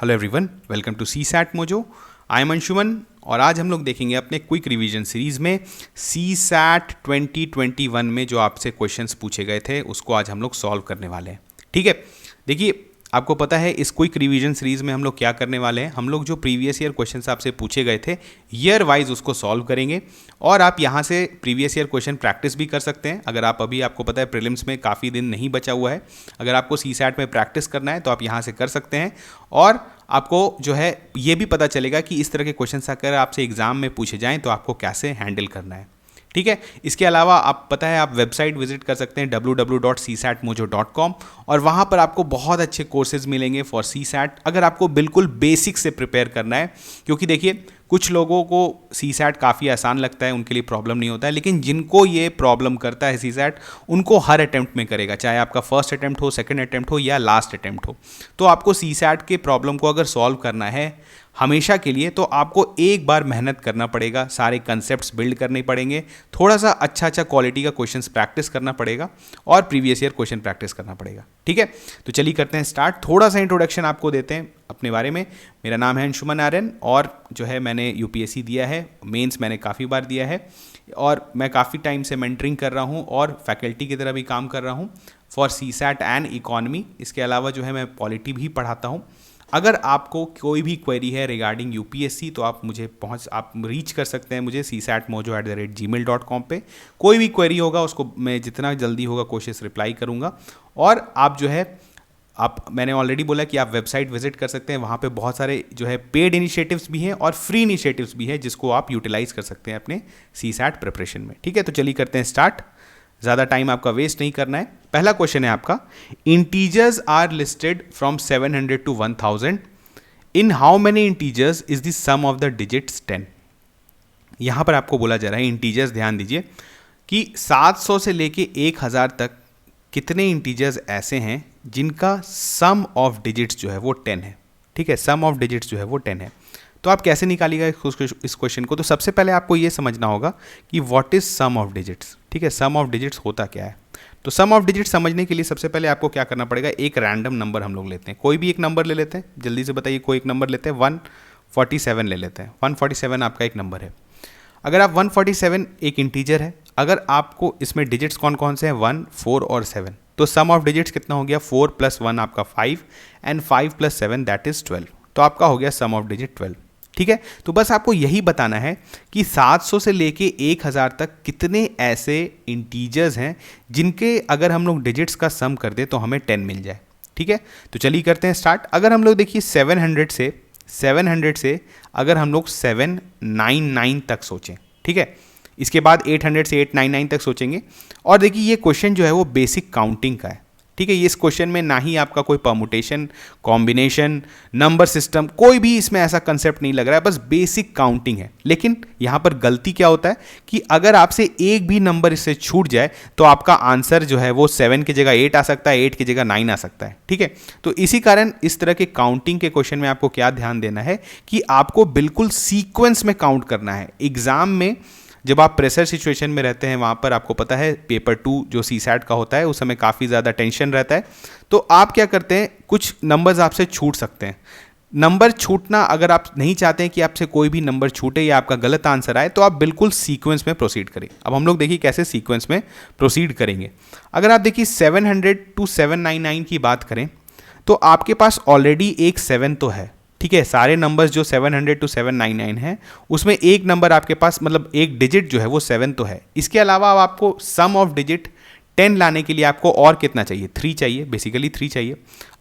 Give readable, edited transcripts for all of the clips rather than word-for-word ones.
Hello everyone, welcome to CSAT Mojo. I am Anshuman और आज हम लोग देखेंगे अपने क्विक रिवीजन सीरीज़ में सी सैट 2021 में जो आपसे क्वेश्चंस पूछे गए थे उसको आज हम लोग सॉल्व करने वाले हैं। ठीक है, देखिए आपको पता है इस क्विक रिवीजन सीरीज़ में हम लोग क्या करने वाले हैं। हम लोग जो प्रीवियस ईयर क्वेश्चंस आपसे पूछे गए थे ईयर वाइज उसको सॉल्व करेंगे और आप यहाँ से प्रीवियस ईयर क्वेश्चन प्रैक्टिस भी कर सकते हैं। अगर आप अभी आपको पता है प्रीलिम्स में काफ़ी दिन नहीं बचा हुआ है, अगर आपको सी सैट में प्रैक्टिस करना है तो आप यहाँ से कर सकते हैं और आपको जो है ये भी पता चलेगा कि इस तरह के क्वेश्चंस अगर आपसे एग्जाम में पूछे जाएँ तो आपको कैसे हैंडल करना है। ठीक है, इसके अलावा आप पता है आप वेबसाइट विजिट कर सकते हैं www.csatmojo.com और वहाँ पर आपको बहुत अच्छे कोर्सेज मिलेंगे फॉर सी सैट अगर आपको बिल्कुल बेसिक से प्रिपेयर करना है। क्योंकि देखिए कुछ लोगों को सी सैट काफ़ी आसान लगता है, उनके लिए प्रॉब्लम नहीं होता है, लेकिन जिनको ये प्रॉब्लम करता है सी सैट उनको हर अटैम्प्ट में करेगा, चाहे आपका फर्स्ट अटैम्प्ट हो, सेकंड अटैम्प्ट हो या लास्ट अटैम्प्ट हो। तो आपको सी सैट के प्रॉब्लम को अगर सॉल्व करना है हमेशा के लिए तो आपको एक बार मेहनत करना पड़ेगा, सारे कंसेप्ट्स बिल्ड करने पड़ेंगे, थोड़ा सा अच्छा क्वालिटी का क्वेश्चंस प्रैक्टिस करना पड़ेगा और प्रीवियस ईयर क्वेश्चन प्रैक्टिस करना पड़ेगा। ठीक है, तो चलिए करते हैं स्टार्ट। थोड़ा सा इंट्रोडक्शन आपको देते हैं अपने बारे में। मेरा नाम है अंशुमन आर्यन और जो है मैंने यूपीएससी दिया है, मेंस मैंने काफ़ी बार दिया है और मैं काफ़ी टाइम से मेंटरिंग कर रहा हूँ और फैकल्टी की तरह भी काम कर रहा हूँ for CSAT and economy. इसके अलावा जो है मैं पॉलिटी भी पढ़ाता हूँ। अगर आपको कोई भी क्वेरी है रिगार्डिंग यूपीएससी तो आप रीच कर सकते हैं मुझे csatmojo@gmail.com पे। कोई भी क्वेरी होगा उसको मैं जितना जल्दी होगा कोशिश रिप्लाई करूँगा। और आप जो है मैंने ऑलरेडी बोला कि आप वेबसाइट विजिट कर सकते हैं, वहाँ पे बहुत सारे जो है पेड इनिशिएटिव्स भी हैं और फ्री इनिशिएटिव्स भी हैं जिसको आप यूटिलाइज कर सकते हैं अपने सी सैट प्रिपरेशन में। ठीक है, तो चलिए करते हैं स्टार्ट, ज़्यादा टाइम आपका वेस्ट नहीं करना है। पहला क्वेश्चन है आपका, integers are listed from 700 to 1000 in how many integers is the sum of the digits 10। यहाँ पर आपको बोला जा रहा है इंटीजर्स, ध्यान दीजिए कि 700 से लेके 1000 तक कितने इंटीजर्स ऐसे हैं जिनका सम ऑफ डिजिट्स जो है वो 10 है। ठीक है, सम ऑफ डिजिट्स जो है वो 10 है। तो आप कैसे निकालिएगा इस क्वेश्चन को? तो सबसे पहले आपको ये समझना होगा कि what is sum of digits. ठीक है, सम ऑफ डिजिट्स होता क्या है? तो सम ऑफ डिजिट्स समझने के लिए सबसे पहले आपको क्या करना पड़ेगा, एक रैंडम नंबर हम लोग लेते हैं, कोई भी एक नंबर ले लेते हैं। जल्दी से बताइए, कोई एक नंबर लेते हैं, 147 ले लेते हैं। 147 आपका एक नंबर है। अगर आप 147 एक इंटीजर है, अगर आपको इसमें डिजिट्स कौन कौन से हैं, 1, 4 और 7, तो सम ऑफ डिजिट्स कितना हो गया, 4 + 1 आपका 5 एंड 5 + 7 दैट इज 12। तो आपका हो गया सम ऑफ डिजिट 12। ठीक है, तो बस आपको यही बताना है कि 700 से लेके 1000 तक कितने ऐसे इंटीजर्स हैं जिनके अगर हम लोग डिजिट्स का सम कर दें तो हमें 10 मिल जाए। ठीक है, तो चलिए करते हैं स्टार्ट। अगर हम लोग देखिए 700 से अगर हम लोग 799 तक सोचें, ठीक है, इसके बाद 800 से 899 तक सोचेंगे। और देखिए ये क्वेश्चन जो है वो बेसिक काउंटिंग का है। ठीक है, ये इस क्वेश्चन में ना ही आपका कोई परमुटेशन, कॉम्बिनेशन, नंबर सिस्टम, कोई भी इसमें ऐसा कंसेप्ट नहीं लग रहा है, बस बेसिक काउंटिंग है। लेकिन यहाँ पर गलती क्या होता है कि अगर आपसे एक भी नंबर इससे छूट जाए तो आपका आंसर जो है वो 7 की जगह 8 आ सकता है, 8 की जगह 9 आ सकता है। ठीक है, तो इसी कारण इस तरह के काउंटिंग के क्वेश्चन में आपको क्या ध्यान देना है कि आपको बिल्कुल सीक्वेंस में काउंट करना है। एग्जाम में जब आप प्रेशर सिचुएशन में रहते हैं वहाँ पर आपको पता है पेपर 2 जो सी सैट का होता है उस समय काफ़ी ज़्यादा टेंशन रहता है। तो आप क्या करते हैं, कुछ नंबर्स आपसे छूट सकते हैं। नंबर छूटना, अगर आप नहीं चाहते हैं कि आपसे कोई भी नंबर छूटे या आपका गलत आंसर आए तो आप बिल्कुल सीक्वेंस में प्रोसीड करें। अब हम लोग देखिए कैसे सीक्वेंस में प्रोसीड करेंगे। अगर आप देखिए 700 to 799 की बात करें तो आपके पास ऑलरेडी एक 7 तो है। ठीक है, सारे नंबर्स जो 700 to 799 हैं उसमें एक नंबर आपके पास, मतलब एक डिजिट जो है वो 7 तो है। इसके अलावा अब आपको सम ऑफ डिजिट 10 लाने के लिए आपको और कितना चाहिए, 3 चाहिए, बेसिकली 3 चाहिए।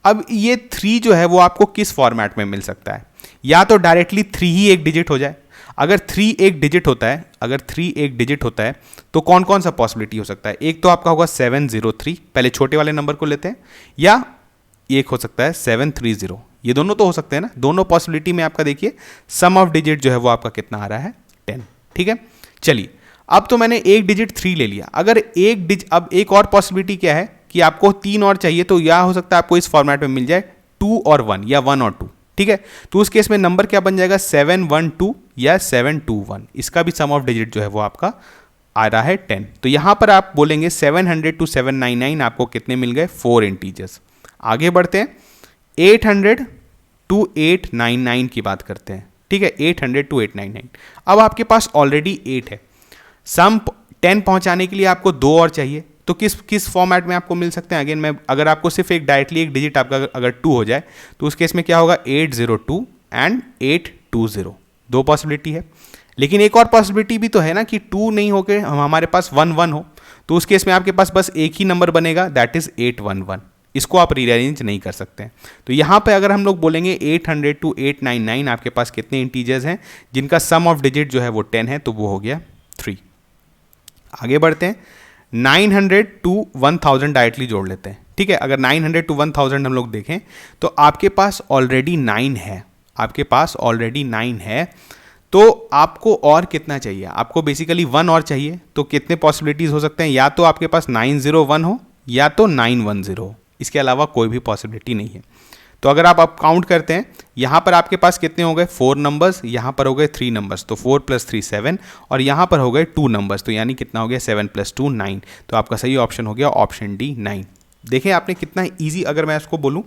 अब ये 3 जो है वो आपको किस फॉर्मेट में मिल सकता है, या तो डायरेक्टली 3 ही एक डिजिट हो जाए। अगर 3 एक डिजिट होता है तो कौन कौन सा पॉसिबिलिटी हो सकता है? एक तो आपका होगा 703, पहले छोटे वाले नंबर को लेते हैं, या एक हो सकता है 730। ये दोनों तो हो सकते हैं ना। दोनों पॉसिबिलिटी में आपका देखिए सम ऑफ डिजिट जो है वो आपका कितना आ रहा है, 10। ठीक है, चलिए अब तो मैंने एक डिजिट 3 ले लिया। अगर अब एक और पॉसिबिलिटी क्या है कि आपको 3 और चाहिए, तो या हो सकता है आपको इस फॉर्मेट में मिल जाए 2 और 1 या 1 और 2। ठीक है, तो उस केस में नंबर क्या बन जाएगा, 712 या 721। इसका भी सम ऑफ डिजिट जो है वो आपका आ रहा है 10। तो यहां पर आप बोलेंगे 700 to 799 आपको कितने मिल गए, 4 इंटीजर्स। आगे बढ़ते हैं, 800 टू 899 की बात करते हैं, ठीक है, 800 टू 899। अब आपके पास ऑलरेडी 8 है, सम 10 पहुंचाने के लिए आपको 2 और चाहिए, तो किस फॉर्मेट में आपको मिल सकते हैं? अगेन मैं अगर आपको सिर्फ एक डायरेक्टली एक डिजिट आपका अगर 2 हो जाए तो उस केस में क्या होगा, 802 एंड 820, 2 पॉसिबिलिटी है। लेकिन एक और पॉसिबिलिटी भी तो है ना कि 2 नहीं होकर हमारे पास 1 हो, तो उस केस में आपके पास बस एक ही नंबर बनेगा, दैट इज 811। इसको आप रीअरेंज नहीं कर सकते हैं। तो यहाँ पे अगर हम लोग बोलेंगे 800 टू 899 आपके पास कितने इंटीजर्स हैं जिनका सम ऑफ डिजिट जो है वो 10 है, तो वो हो गया 3। आगे बढ़ते हैं, 900 टू 1000 डायरेक्टली जोड़ लेते हैं, ठीक है। अगर 900 टू 1000 हम लोग देखें तो आपके पास ऑलरेडी 9 है, आपके पास ऑलरेडी 9 है, तो आपको और कितना चाहिए? आपको बेसिकली 1 और चाहिए। तो कितने पॉसिबिलिटीज़ हो सकते हैं? या तो आपके पास 901 हो या तो 910 हो, इसके अलावा कोई भी पॉसिबिलिटी नहीं है। तो अगर आप काउंट करते हैं, यहाँ पर आपके पास कितने हो गए? 4 नंबर्स, यहाँ पर हो गए 3 नंबर्स, तो 4 + 3 7, और यहाँ पर हो गए 2 नंबर्स, तो यानी कितना हो गया? 7 + 2 9। तो आपका सही ऑप्शन हो गया ऑप्शन डी 9। देखें आपने कितना इजी, अगर मैं इसको बोलूं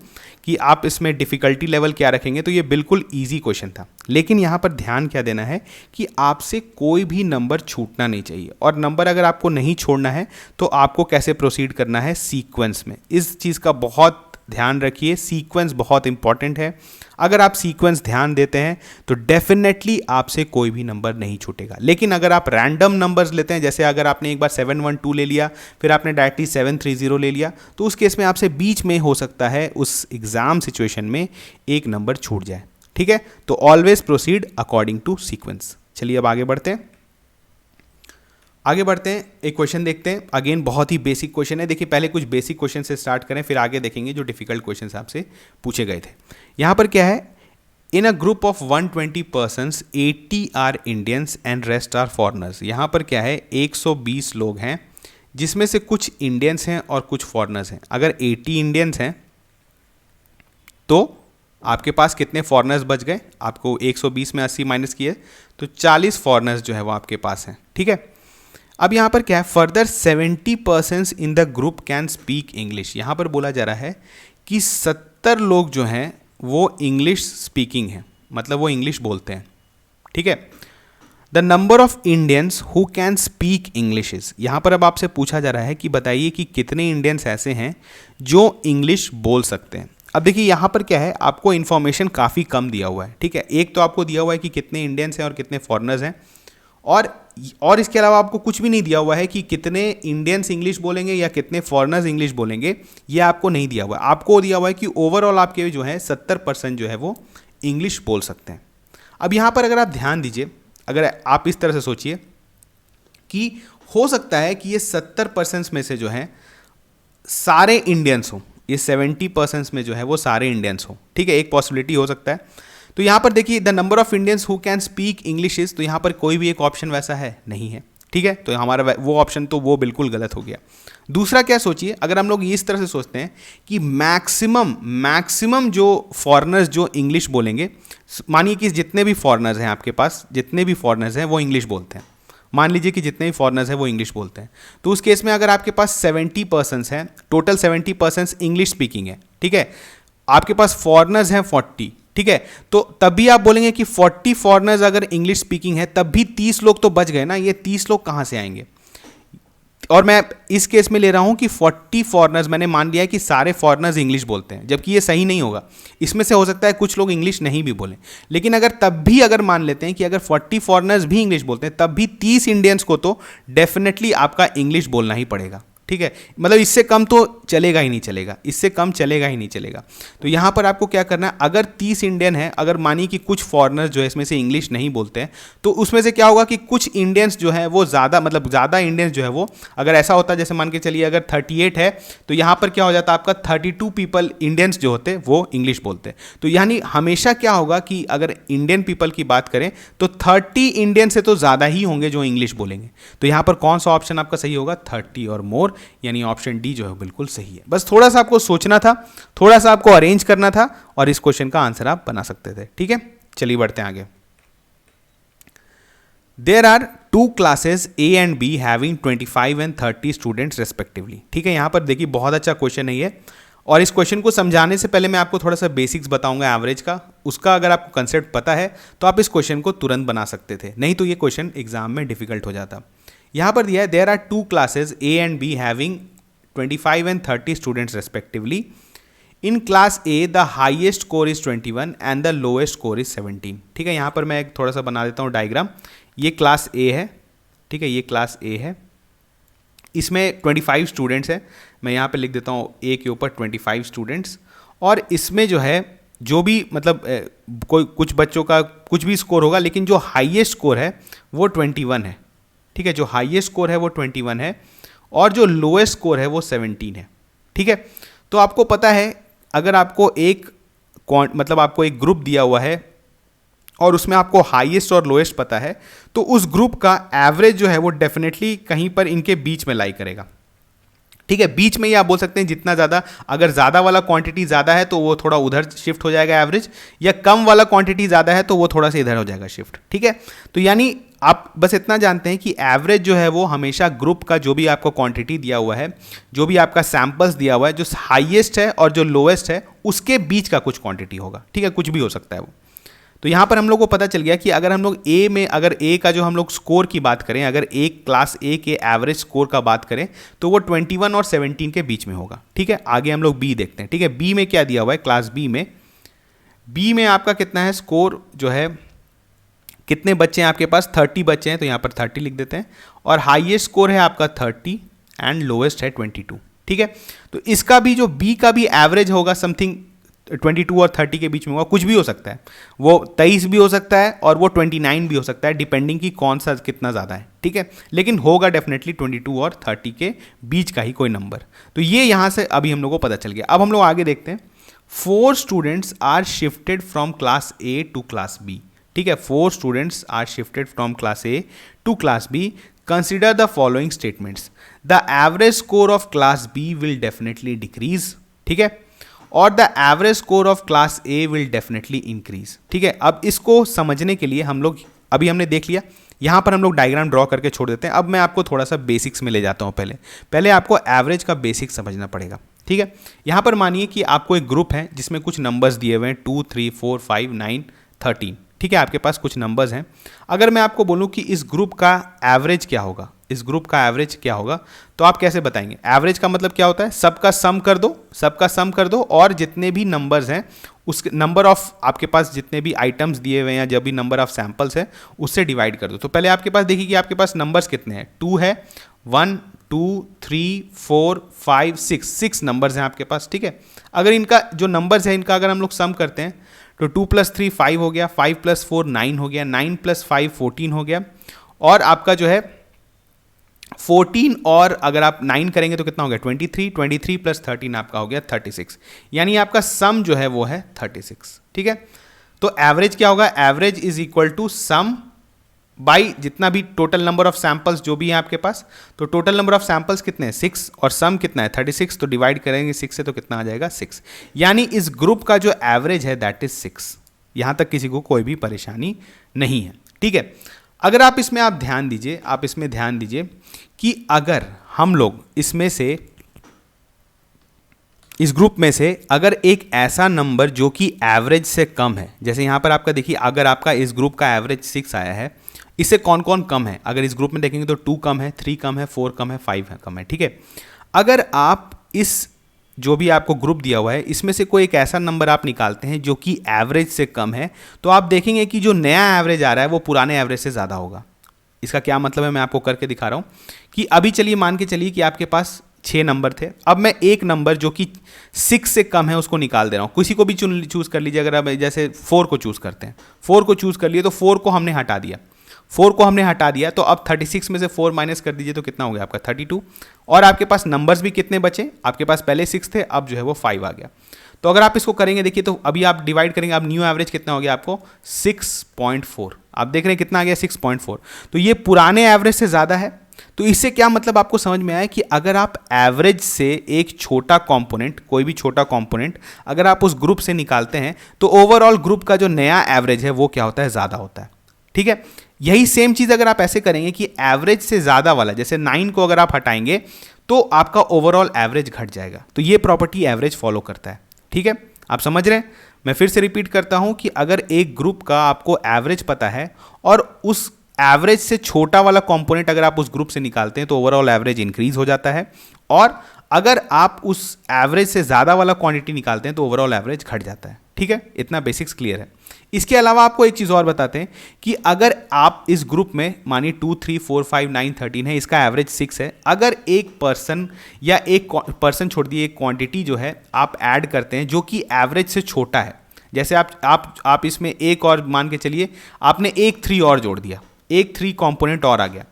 कि आप इसमें डिफ़िकल्टी लेवल क्या रखेंगे, तो ये बिल्कुल इजी क्वेश्चन था। लेकिन यहाँ पर ध्यान क्या देना है कि आपसे कोई भी नंबर छूटना नहीं चाहिए, और नंबर अगर आपको नहीं छोड़ना है तो आपको कैसे प्रोसीड करना है? सीक्वेंस में। इस चीज़ का बहुत ध्यान रखिए, सीक्वेंस बहुत इंपॉर्टेंट है। अगर आप सीक्वेंस ध्यान देते हैं तो डेफिनेटली आपसे कोई भी नंबर नहीं छूटेगा। लेकिन अगर आप रैंडम नंबर्स लेते हैं, जैसे अगर आपने एक बार 712 ले लिया, फिर आपने डायरेक्टली 730 ले लिया, तो उस केस में आपसे बीच में हो सकता है उस एग्जाम सिचुएशन में एक नंबर छूट जाए, ठीक है। तो always proceed according to sequence. चलिए अब आगे बढ़ते हैं, एक क्वेश्चन देखते हैं। अगेन बहुत ही बेसिक क्वेश्चन है। देखिए पहले कुछ बेसिक क्वेश्चन से स्टार्ट करें, फिर आगे देखेंगे जो डिफिकल्ट क्वेश्चन आपसे पूछे गए थे। यहाँ पर क्या है, in a group of 120 persons 80 are Indians and rest are foreigners. यहाँ पर क्या है, 120 लोग हैं जिसमें से कुछ इंडियंस हैं और कुछ फॉरनर्स हैं। अगर 80 इंडियंस हैं तो आपके पास कितने फॉरनर्स बच गए? आपको 120 में 80 माइनस किए तो 40 फॉरनर्स जो है वो आपके पास हैं, ठीक है। अब यहाँ पर क्या है, further 70% in the group can speak English. यहाँ पर बोला जा रहा है कि 70 लोग जो हैं वो इंग्लिश स्पीकिंग हैं, मतलब वो इंग्लिश बोलते हैं, ठीक है। The number of Indians who can speak English is. यहाँ पर अब आपसे पूछा जा रहा है कि बताइए कि कितने इंडियंस ऐसे हैं जो इंग्लिश बोल सकते हैं। अब देखिए यहाँ पर क्या है, आपको इन्फॉर्मेशन काफ़ी कम दिया हुआ है, ठीक है। एक तो आपको दिया हुआ है कि कितने इंडियंस हैं और कितने फॉरनर्स हैं, और इसके अलावा आपको कुछ भी नहीं दिया हुआ है कि कितने इंडियंस इंग्लिश बोलेंगे या कितने फॉरेनर्स इंग्लिश बोलेंगे, ये आपको नहीं दिया हुआ है। आपको दिया हुआ है कि ओवरऑल आपके जो है 70% जो है वो इंग्लिश बोल सकते हैं। अब यहाँ पर अगर आप ध्यान दीजिए, अगर आप इस तरह से सोचिए कि हो सकता है कि ये 70% में से जो है सारे इंडियंस हों, ये 70% में जो है वो सारे इंडियंस हों, ठीक है। एक पॉसिबिलिटी हो सकता है। तो यहाँ पर देखिए the number of Indians who can speak English is, तो यहाँ पर कोई भी एक ऑप्शन वैसा है नहीं है, ठीक है। तो हमारा वो ऑप्शन तो वो बिल्कुल गलत हो गया। दूसरा क्या सोचिए, अगर हम लोग इस तरह से सोचते हैं कि मैक्सिमम जो फॉरेनर्स जो इंग्लिश बोलेंगे, मानिए कि जितने भी फॉरेनर्स हैं आपके पास, जितने भी फॉरेनर्स हैं वो इंग्लिश बोलते हैं, मान लीजिए कि जितने भी फॉरेनर्स हैं वो इंग्लिश बोलते हैं, तो उस केस में अगर आपके पास 70% हैं, टोटल 70% इंग्लिश स्पीकिंग है, ठीक है। आपके पास फॉरेनर्स हैं 40, ठीक है। तो तब भी आप बोलेंगे कि 40 फॉरेनर्स अगर इंग्लिश स्पीकिंग है, तब भी 30 लोग तो बच गए ना। ये 30 लोग कहाँ से आएंगे? और मैं इस केस में ले रहा हूं कि 40 फॉरेनर्स, मैंने मान लिया है कि सारे फॉरेनर्स इंग्लिश बोलते हैं, जबकि ये सही नहीं होगा। इसमें से हो सकता है कुछ लोग इंग्लिश नहीं भी बोलें, लेकिन तब भी अगर मान लेते हैं कि अगर 40 फॉरेनर्स भी इंग्लिश बोलते हैं, तब भी 30 इंडियंस को तो डेफिनेटली आपका इंग्लिश बोलना ही पड़ेगा, ठीक है। मतलब इससे कम तो चलेगा ही नहीं चलेगा, इससे कम चलेगा ही नहीं चलेगा। तो यहाँ पर आपको क्या करना है, अगर 30 इंडियन है, अगर मानिए कि कुछ फॉरेनर्स जो है इसमें से इंग्लिश नहीं बोलते हैं, तो उसमें से क्या होगा कि कुछ इंडियंस जो है वो ज़्यादा इंडियंस जो है वो, अगर ऐसा होता है जैसे मान के चलिए अगर 38 है, तो यहाँ पर क्या हो जाता है आपका 32 पीपल इंडियंस जो होते हैं वो इंग्लिश बोलते हैं। तो यानी हमेशा क्या होगा कि अगर इंडियन पीपल की बात करें तो 30 इंडियन से तो ज़्यादा ही होंगे जो इंग्लिश बोलेंगे। तो यहाँ पर कौन सा ऑप्शन आपका सही होगा? 30 और मोर, यानी ऑप्शन डी जो है बिल्कुल सही है। बस थोड़ा सा आपको सोचना था, थोड़ा सा आपको अरेंज करना था, और इस क्वेश्चन का आंसर आप बना सकते थे, ठीक है। चलिए बढ़ते हैं आगे। There are 2 classes A and B having 25 and 30 students respectively, ठीक है। यहां पर देखिए बहुत अच्छा क्वेश्चन है ये, और इस क्वेश्चन को समझाने से पहले मैं आपको थोड़ा सा बेसिक्स बताऊंगा एवरेज का। उसका अगर आपको कंसेप्ट पता है तो आप इस क्वेश्चन को तुरंत बना सकते थे, नहीं तो ये क्वेश्चन एग्जाम में डिफिकल्ट हो जाता। यहाँ पर दिया है there are 2 classes A and B having 25 and 30 students respectively. In class A the highest score is 21 and the lowest score is 17। ठीक है, यहाँ पर मैं एक थोड़ा सा बना देता हूँ डायग्राम। ये क्लास ए है, ठीक है, ये क्लास ए है, इसमें 25 स्टूडेंट्स हैं। मैं यहाँ पे लिख देता हूँ ए के ऊपर 25 स्टूडेंट्स। और इसमें जो है जो भी मतलब कोई कुछ बच्चों का कुछ भी स्कोर होगा, लेकिन जो हाईएस्ट स्कोर है वो 21 है। ठीक है, जो हाईएस्ट स्कोर है वो 21 है और जो लोएस्ट स्कोर है वो 17 है। ठीक है, तो आपको पता है अगर आपको आपको एक ग्रुप दिया हुआ है और उसमें आपको हाईएस्ट और लोएस्ट पता है, तो उस ग्रुप का एवरेज जो है वो डेफिनेटली कहीं पर इनके बीच में लाई करेगा। ठीक है, बीच में ही आप बोल सकते हैं जितना ज़्यादा, अगर ज़्यादा वाला क्वांटिटी ज़्यादा है तो वो थोड़ा उधर शिफ्ट हो जाएगा एवरेज, या कम वाला क्वांटिटी ज़्यादा है तो वो थोड़ा सा इधर हो जाएगा शिफ्ट। ठीक है, तो यानी आप बस इतना जानते हैं कि एवरेज जो है वो हमेशा ग्रुप का जो भी आपको क्वांटिटी दिया हुआ है, जो भी आपका सैंपल्स दिया हुआ है, जो हाईएस्ट है और जो लोएस्ट है उसके बीच का कुछ क्वांटिटी होगा। ठीक है, कुछ भी हो सकता है वो। तो यहाँ पर हम लोग को पता चल गया कि अगर हम लोग ए में, अगर ए का जो हम लोग स्कोर की बात करें, अगर एक क्लास ए के एवरेज स्कोर का बात करें तो वो 21 और 17 के बीच में होगा। ठीक है, आगे हम लोग बी देखते हैं। ठीक है, बी में क्या दिया हुआ है, क्लास बी में आपका कितना है स्कोर, जो है कितने बच्चे हैं आपके पास, 30 बच्चे हैं, तो यहाँ पर 30 लिख देते हैं। और हाईएस्ट स्कोर है आपका 30 एंड लोएस्ट है 22। ठीक है, तो इसका भी जो बी का भी एवरेज होगा समथिंग 22 और 30 के बीच में होगा। कुछ भी हो सकता है, वो 23 भी हो सकता है और वो 29 भी हो सकता है, डिपेंडिंग कि कौन सा कितना ज़्यादा है। ठीक है, लेकिन होगा डेफिनेटली 22 और 30 के बीच का ही कोई नंबर। तो ये यहाँ से अभी हम लोग को पता चल गया। अब हम लोग आगे देखते हैं। 4 students are shifted from class A to class B. ठीक है, 4 students are shifted from class A to class B. Consider the following statements. The average score of class B will definitely decrease. ठीक है, और the average score of class A will definitely increase. ठीक है, अब इसको समझने के लिए हम लोग, अभी हमने देख लिया, यहाँ पर हम लोग डायग्राम ड्रॉ करके छोड़ देते हैं। अब मैं आपको थोड़ा सा बेसिक्स में ले जाता हूँ। पहले आपको एवरेज का बेसिक समझना पड़ेगा। ठीक है, यहाँ पर मानिए कि आपको एक ग्रुप है जिसमें कुछ नंबर्स दिए हुए हैं 2, 3, 4, 5, 9, 13। ठीक है, आपके पास कुछ नंबर्स हैं। अगर मैं आपको बोलूँ कि इस ग्रुप का एवरेज क्या होगा, इस ग्रुप का एवरेज क्या होगा, तो आप कैसे बताएंगे? एवरेज का मतलब क्या होता है, सबका सम कर दो, सबका सम कर दो और जितने भी नंबर्स हैं उस नंबर ऑफ, आपके पास जितने भी आइटम्स दिए हुए हैं, जब भी नंबर ऑफ सैंपल्स है उससे डिवाइड कर दो। तो पहले आपके पास देखिए कि आपके पास नंबर्स कितने हैं। 2 है, 1, 2, 3, 4, 5, 6 नंबर्स हैं आपके पास। ठीक है, अगर इनका जो नंबर्स है इनका अगर हम लोग सम करते हैं तो 2 + 3 5 हो गया, 5 + 4 9 हो गया, 9 + 5 14 हो गया, और आपका जो है 14 और अगर आप 9 करेंगे तो कितना हो गया 23, 23 + 13 आपका हो गया 36, यानी आपका सम जो है वो है 36। ठीक है, तो एवरेज क्या होगा, average is equal to sum by जितना भी टोटल नंबर ऑफ सैंपल्स जो भी है आपके पास। तो टोटल नंबर ऑफ सैंपल्स कितने हैं 6 और सम कितना है 36, तो डिवाइड करेंगे 6 से तो कितना आ जाएगा 6, यानी इस ग्रुप का जो एवरेज है दैट इज 6। यहां तक किसी को कोई भी परेशानी नहीं है। ठीक है, अगर आप इसमें ध्यान दीजिए, आप इसमें ध्यान दीजिए कि अगर हम लोग इसमें से, इस ग्रुप में से अगर एक ऐसा नंबर जो कि एवरेज से कम है, जैसे यहाँ पर आपका देखिए अगर आपका इस ग्रुप का एवरेज 6 आया है, इससे कौन कौन कम है, अगर इस ग्रुप में देखेंगे तो 2 कम है, 3 कम है, 4 कम है, 5 कम है। ठीक है, अगर आप इस जो भी आपको ग्रुप दिया हुआ है इसमें से कोई एक ऐसा नंबर आप निकालते हैं जो कि एवरेज से कम है, तो आप देखेंगे कि जो नया एवरेज आ रहा है वो पुराने एवरेज से ज़्यादा होगा। इसका क्या मतलब है, मैं आपको करके दिखा रहा हूँ कि अभी चलिए मान के चलिए कि आपके पास 6 नंबर थे, अब मैं एक नंबर जो कि 6 से कम है उसको निकाल दे रहा हूँ। किसी को भी चूज़ कर लीजिए, अगर आप जैसे 4 को चूज़ करते हैं, 4 को चूज़ कर लिए तो 4 को हमने हटा दिया, 4 को हमने हटा दिया, तो अब 36 में से 4 माइनस कर दीजिए तो कितना हो गया आपका 32, और आपके पास नंबर्स भी कितने बचे, आपके पास पहले 6 थे, अब जो है वो 5 आ गया। तो अगर आप इसको करेंगे देखिए, तो अभी आप डिवाइड करेंगे, अब न्यू एवरेज कितना हो गया आपको 6.4, आप देख रहे हैं कितना आ गया 6.4, तो ये पुराने एवरेज से ज़्यादा है। तो इससे क्या मतलब आपको समझ में आया कि अगर आप एवरेज से एक छोटा कंपोनेंट, कोई भी छोटा कंपोनेंट अगर आप उस ग्रुप से निकालते हैं तो ओवरऑल ग्रुप का जो नया एवरेज है वो क्या होता है, ज़्यादा होता है। ठीक है, यही सेम चीज़ अगर आप ऐसे करेंगे कि एवरेज से ज़्यादा वाला, जैसे 9 को अगर आप हटाएंगे तो आपका ओवरऑल एवरेज घट जाएगा। तो ये प्रॉपर्टी एवरेज फॉलो करता है। ठीक है, आप समझ रहे हैं? मैं फिर से रिपीट करता हूं कि अगर एक ग्रुप का आपको एवरेज पता है और उस एवरेज से छोटा वाला कंपोनेंट अगर आप उस ग्रुप से निकालते हैं तो ओवरऑल एवरेज इंक्रीज हो जाता है, और अगर आप उस एवरेज से ज़्यादा वाला क्वांटिटी निकालते हैं तो ओवरऑल एवरेज घट जाता है। ठीक है, इतना बेसिक्स क्लियर है। इसके अलावा आपको एक चीज़ और बताते हैं कि अगर आप इस ग्रुप में मानिए 2, 3, 4, 5, 9, 13 है, इसका एवरेज 6 है, अगर एक पर्सन या एक पर्सन छोड़ दिए एक क्वांटिटी जो है आप ऐड करते हैं जो कि एवरेज से छोटा है, जैसे आप इसमें एक और मान के चलिए आपने एक 3 और जोड़ दिया, एक 3 कंपोनेंट और आ गया,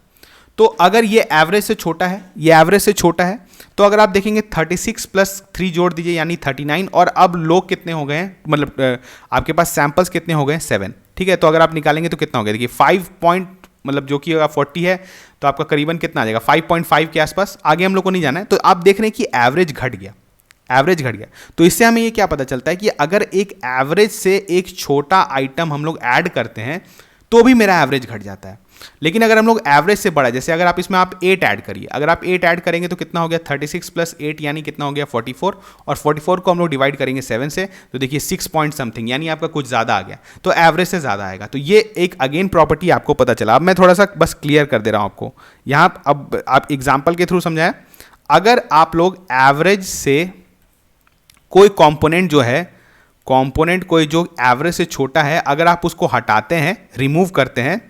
तो अगर ये एवरेज से छोटा है, ये एवरेज से छोटा है, तो अगर आप देखेंगे 36 प्लस 3 जोड़ दीजिए यानी 39, और अब लोग कितने हो गए हैं, मतलब आपके पास सैंपल्स कितने हो गए हैं 7। ठीक है, तो अगर आप निकालेंगे तो कितना हो गया, देखिए 5 पॉइंट मतलब जो कि 40 है तो आपका करीबन कितना आ जाएगा 5.5 के आसपास। आगे हम लोग को नहीं जाना है, तो आप देख रहे हैं कि एवरेज घट गया, एवरेज घट गया। तो इससे हमें ये क्या पता चलता है कि अगर एक एवरेज से एक छोटा आइटम हम लोग ऐड करते हैं तो भी मेरा एवरेज घट जाता है। लेकिन अगर हम लोग एवरेज से बड़ा, जैसे अगर आप इसमें आप 8 ऐड करिए, अगर आप 8 ऐड करेंगे तो कितना हो गया 36 प्लस 8 यानी कितना हो गया 44, और 44 को हम लोग डिवाइड करेंगे 7 से, तो देखिए 6 पॉइंट समथिंग यानी आपका कुछ ज़्यादा आ गया, तो एवरेज से ज़्यादा आएगा। तो ये एक अगेन प्रॉपर्टी आपको पता चला। अब मैं थोड़ा सा बस क्लियर कर दे रहा हूँ आपको यहाँ, अब आप एग्जाम्पल के थ्रू समझाया। अगर आप लोग एवरेज से कोई कॉम्पोनेंट जो है, कॉम्पोनेंट कोई जो एवरेज से छोटा है, अगर आप उसको हटाते हैं, रिमूव करते हैं,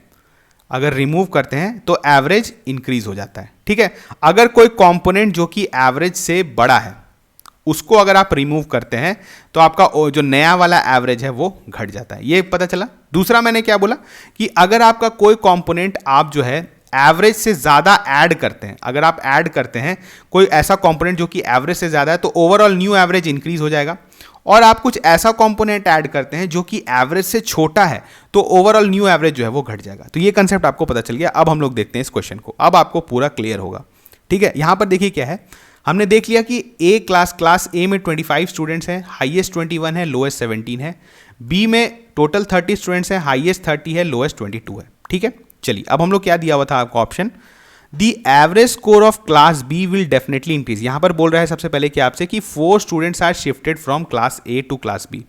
अगर रिमूव करते हैं तो एवरेज इंक्रीज हो जाता है। ठीक है, अगर कोई कंपोनेंट जो कि एवरेज से बड़ा है उसको अगर आप रिमूव करते हैं तो आपका जो नया वाला एवरेज है वो घट जाता है। ये पता चला। दूसरा मैंने क्या बोला कि अगर आपका कोई कंपोनेंट आप जो है एवरेज से ज़्यादा ऐड करते हैं, अगर आप ऐड करते हैं कोई ऐसा कंपोनेंट जो कि एवरेज से ज़्यादा है तो ओवरऑल न्यू एवरेज इंक्रीज हो जाएगा, और आप कुछ ऐसा कंपोनेंट ऐड करते हैं जो कि एवरेज से छोटा है तो ओवरऑल न्यू एवरेज जो है वो घट जाएगा। तो ये कंसेप्ट आपको पता चल गया। अब हम लोग देखते हैं इस क्वेश्चन को, अब आपको पूरा क्लियर होगा। ठीक है, यहां पर देखिए क्या है, हमने देख लिया कि क्लास ए में 25 स्टूडेंट्स हैं, हाईएस्ट 21 है, लोएस्ट 17 है। बी में टोटल 30 स्टूडेंट्स हैं, हाईएस्ट 30 है, लोएस्ट 22 है। ठीक है, चलिए अब हम लोग क्या दिया हुआ था आपको option, the average score of class B will definitely increase. यहां पर बोल रहा है सबसे पहले कि आपसे कि 4 students are shifted from class A to class B.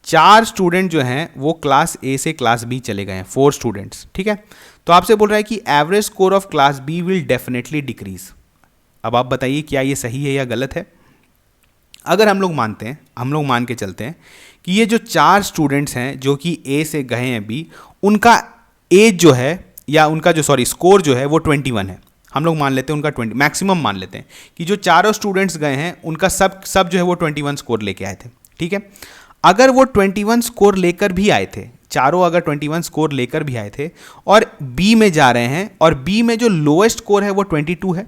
4 student जो हैं वो क्लास ए से क्लास बी चले गए हैं, 4 स्टूडेंट्स। ठीक है, तो आपसे बोल रहा है कि average score of class B will definitely decrease. अब आप बताइए क्या ये सही है या गलत है। अगर हम लोग मानते हैं, हम लोग मान के चलते हैं कि ये जो 4 स्टूडेंट्स हैं जो कि ए से गए हैं बी, उनका एज जो है या उनका जो स्कोर जो है वो 21 है। हम लोग मान लेते हैं उनका 20, मैक्सिमम मान लेते हैं कि जो चारों स्टूडेंट्स गए हैं उनका सब जो है वो 21 स्कोर लेके आए थे। ठीक है, अगर वो 21 स्कोर लेकर भी आए थे, चारों अगर 21 स्कोर लेकर भी आए थे और बी में जा रहे हैं, और बी में जो लोएस्ट स्कोर है वो 22 है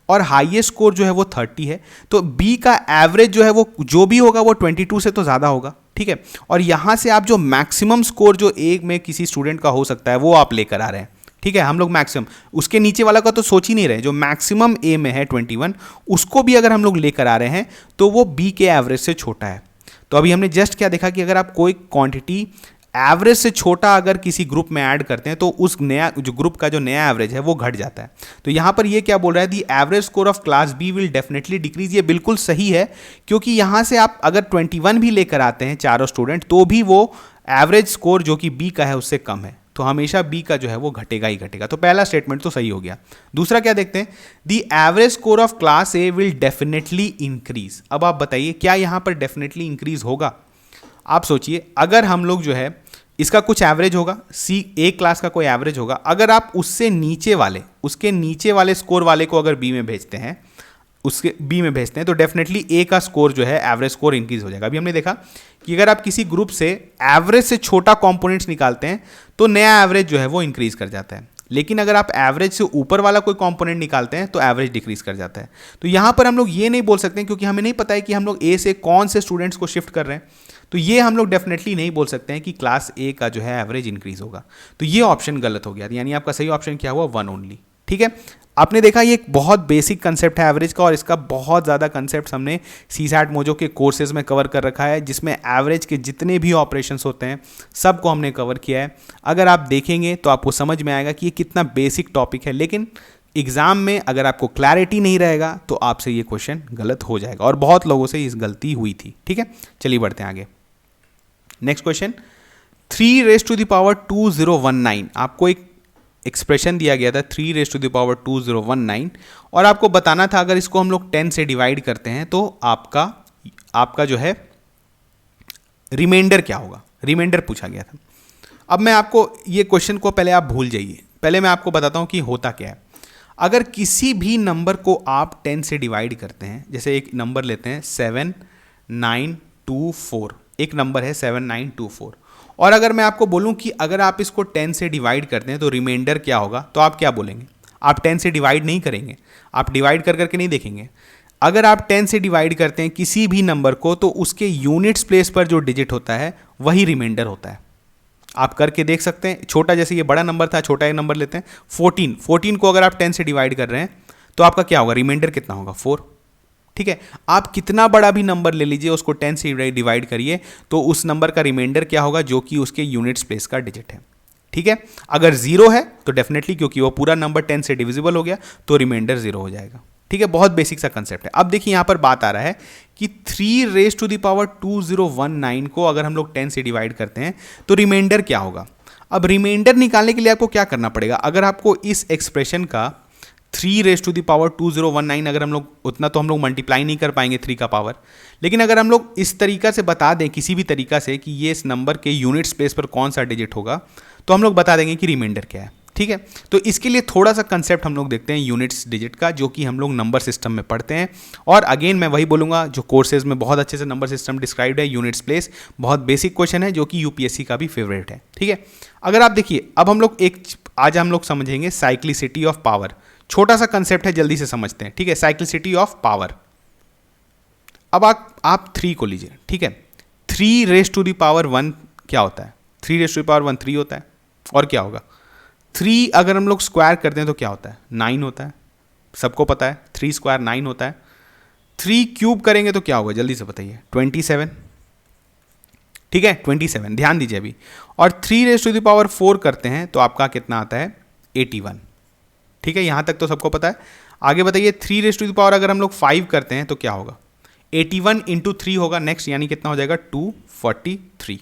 और हाईएस्ट स्कोर जो है वो 30 है, तो बी का एवरेज जो है वो जो भी होगा वो 22 से तो ज़्यादा होगा। ठीक है, और यहाँ से आप जो मैक्सिमम स्कोर जो एक में किसी स्टूडेंट का हो सकता है वो आप लेकर आ रहे हैं। ठीक है, हम लोग मैक्सिमम, उसके नीचे वाला का तो सोच ही नहीं रहे, जो मैक्सिमम ए में है 21 उसको भी अगर हम लोग लेकर आ रहे हैं तो वो बी के एवरेज से छोटा है। तो अभी हमने जस्ट क्या देखा कि अगर आप कोई क्वांटिटी एवरेज से छोटा अगर किसी ग्रुप में ऐड करते हैं तो उस नया जो ग्रुप का जो नया एवरेज है वो घट जाता है। तो यहाँ पर ये क्या बोल रहा है, the average score of class B will definitely decrease. ये बिल्कुल सही है, क्योंकि यहाँ से आप अगर 21 भी लेकर आते हैं चारों स्टूडेंट तो भी वो एवरेज स्कोर जो कि बी का है उससे कम है, तो हमेशा बी का जो है वो घटेगा ही घटेगा। तो पहला स्टेटमेंट तो सही हो गया। दूसरा क्या देखते हैं, दी average score of class A will definitely increase. अब आप बताइए क्या यहाँ पर डेफिनेटली इंक्रीज होगा। आप सोचिए, अगर हम लोग जो है इसका कुछ एवरेज होगा, सी ए क्लास का कोई एवरेज होगा, अगर आप उससे नीचे वाले, उसके नीचे वाले स्कोर वाले को अगर बी में भेजते हैं, उसके बी में भेजते हैं तो डेफिनेटली ए का स्कोर जो है एवरेज स्कोर इंक्रीज हो जाएगा। अभी हमने देखा कि अगर आप किसी ग्रुप से एवरेज से छोटा कंपोनेंट्स निकालते हैं तो नया एवरेज जो है वो इंक्रीज कर जाता है, लेकिन अगर आप एवरेज से ऊपर वाला कोई कंपोनेंट निकालते हैं तो एवरेज डिक्रीज कर जाता है। तो यहाँ पर हम लोग ये नहीं बोल सकते क्योंकि हमें नहीं पता है कि हम लोग ए से कौन से स्टूडेंट्स को शिफ्ट कर रहे हैं, तो ये हम लोग डेफिनेटली नहीं बोल सकते हैं कि क्लास ए का जो है एवरेज इंक्रीज होगा। तो ये ऑप्शन गलत हो गया, यानी आपका सही ऑप्शन क्या हुआ, 1 ओनली। ठीक है, आपने देखा ये एक बहुत बेसिक कंसेप्ट है एवरेज का, और इसका बहुत ज़्यादा कंसेप्ट हमने सीसैट मोजो के कोर्सेज में कवर कर रखा है, जिसमें एवरेज के जितने भी ऑपरेशंस होते हैं सबको हमने कवर किया है। अगर आप देखेंगे तो आपको समझ में आएगा कि ये कितना बेसिक टॉपिक है, लेकिन एग्जाम में अगर आपको क्लैरिटी नहीं रहेगा तो आपसे ये क्वेश्चन गलत हो जाएगा, और बहुत लोगों से इस गलती हुई थी। ठीक है, चलिए बढ़ते हैं आगे। नेक्स्ट क्वेश्चन, 3⁻2019, आपको एक एक्सप्रेशन दिया गया था 3⁻2019, और आपको बताना था अगर इसको हम लोग 10 से डिवाइड करते हैं तो आपका जो है रिमाइंडर क्या होगा, रिमाइंडर पूछा गया था। अब मैं आपको ये क्वेश्चन को पहले आप भूल जाइए, पहले मैं आपको बताता हूँ कि होता क्या है। अगर किसी भी नंबर को आप 10 से डिवाइड करते हैं, जैसे एक नंबर लेते हैं 7924, एक नंबर है 7924, और अगर मैं आपको बोलूं कि अगर आप इसको 10 से डिवाइड करते हैं तो रिमाइंडर क्या होगा, तो आप क्या बोलेंगे? आप 10 से डिवाइड नहीं करेंगे, आप डिवाइड कर करके नहीं देखेंगे। अगर आप 10 से डिवाइड करते हैं किसी भी नंबर को तो उसके यूनिट्स प्लेस पर जो डिजिट होता है वही रिमाइंडर होता है। आप करके देख सकते हैं। छोटा, जैसे ये बड़ा नंबर था, छोटा एक नंबर लेते हैं 14 को अगर आप 10 से डिवाइड कर रहे हैं तो आपका क्या होगा, रिमाइंडर कितना होगा, 4। ठीक है, आप कितना बड़ा भी नंबर ले लीजिए, उसको 10 से डिवाइड करिए तो उस नंबर का रिमाइंडर क्या होगा, जो कि उसके यूनिट्स प्लेस का डिजिट है। ठीक है, अगर 0 है तो डेफिनेटली, क्योंकि वो पूरा नंबर 10 से डिविजिबल हो गया, तो रिमाइंडर 0 हो जाएगा। ठीक है, बहुत बेसिक सा कंसेप्ट है। अब देखिए यहां पर बात आ रहा है कि 3⁻2019 को अगर हम लोग 10 से डिवाइड करते हैं तो रिमाइंडर क्या होगा। अब रिमाइंडर निकालने के लिए आपको क्या करना पड़ेगा, अगर आपको इस एक्सप्रेशन का 3⁻2019, अगर हम लोग उतना तो हम लोग मल्टीप्लाई नहीं कर पाएंगे 3 का पावर, लेकिन अगर हम लोग इस तरीका से बता दें किसी भी तरीका से कि ये इस नंबर के यूनिट्स प्लेस पर कौन सा डिजिट होगा, तो हम लोग बता देंगे कि रिमाइंडर क्या है। ठीक है, तो इसके लिए थोड़ा सा कंसेप्ट हम लोग देखते हैं यूनिट्स डिजिट का, जो कि हम लोग नंबर सिस्टम में पढ़ते हैं। और अगेन मैं वही बोलूंगा, जो कोर्सेज में बहुत अच्छे से नंबर सिस्टम डिस्क्राइब्ड है, यूनिट्स प्लेस बहुत बेसिक क्वेश्चन है, जो कि यूपीएससी का भी फेवरेट है। ठीक है, अगर आप देखिए, अब हम लोग आज हम लोग समझेंगे साइक्लिसिटी ऑफ पावर। छोटा सा कंसेप्ट है, जल्दी से समझते हैं। ठीक है, साइक्लिसिटी ऑफ पावर। अब आप 3 को लीजिए। ठीक है, 3⁻1 क्या होता है, 3⁻1 3 होता है, और क्या होगा 3 अगर हम लोग स्क्वायर करते हैं तो क्या होता है, 9 होता है, सबको पता है 3 स्क्वायर 9 होता है। 3 क्यूब करेंगे तो क्या होगा, जल्दी से बताइए, 27। ठीक है, 27, ध्यान दीजिए अभी। और 3⁻4 करते हैं तो आपका कितना आता है, 81। ठीक है, यहां तक तो सबको पता है। आगे बताइए, 3⁻, अगर हम लोग 5 करते हैं तो क्या होगा, 81 × 3 होगा नेक्स्ट, यानी कितना हो जाएगा, 243।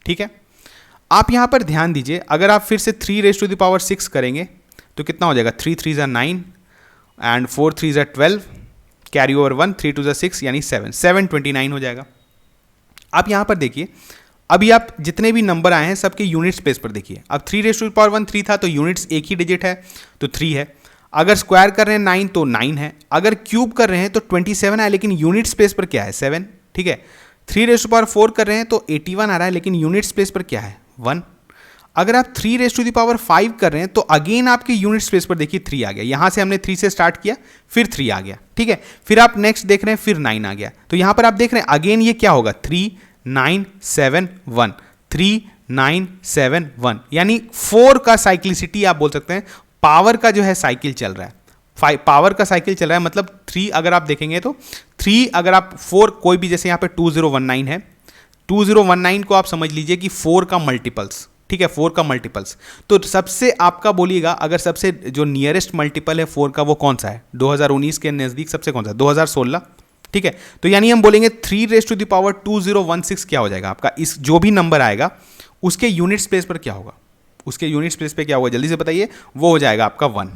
ठीक है, आप यहां पर ध्यान दीजिए, अगर आप फिर से 3⁻6 करेंगे तो कितना हो जाएगा, 3 3 9 एंड 4 3 12, कैरी ओवर 1, 3 2 6, यानी 729 हो जाएगा। आप यहां पर देखिए, अभी आप जितने भी नंबर आए हैं सबके यूनिट्स प्लेस पर देखिए। अब 3⁻1 3 था तो यूनिट्स एक ही डिजिट है तो 3 है। अगर स्क्वायर कर रहे हैं 9 तो 9 है। अगर क्यूब कर रहे हैं तो 27 है, लेकिन यूनिट्स प्लेस पर क्या है, 7। ठीक है, 3⁻4 कर रहे हैं तो 81 आ रहा है, लेकिन यूनिट्स प्लेस पर क्या है, 1। अगर आप 3⁻5 कर रहे हैं तो अगेन आपके यूनिट स्पेस पर देखिए 3 आ गया। यहां से हमने 3 से स्टार्ट किया, फिर 3 आ गया। ठीक है, फिर आप नेक्स्ट देख रहे हैं, फिर 9 आ गया। तो यहां पर आप देख रहे हैं अगेन ये क्या होगा, 3 9 7 1, 3 9 7 1, यानी 4 का साइक्लिसिटी आप बोल सकते हैं, पावर का जो है साइकिल चल रहा है, पावर का साइकिल चल रहा है। मतलब 3 अगर आप देखेंगे तो 3 अगर आप 4 कोई भी, जैसे यहां पे 2019 है, 2019 को आप समझ लीजिए कि 4 का मल्टीपल्स। ठीक है, 4 का मल्टीपल्स, तो सबसे आपका बोलिएगा अगर सबसे जो नियरेस्ट मल्टीपल है 4 का, वो कौन सा है, 2019 के नज़दीक सबसे कौन सा, 2016। ठीक है, तो यानी हम बोलेंगे 3⁻2016 क्या हो जाएगा आपका, इस जो भी नंबर आएगा उसके यूनिट्स प्लेस पर क्या होगा, उसके यूनिट्स प्लेस पे क्या होगा, जल्दी से बताइए, वो हो जाएगा आपका 1,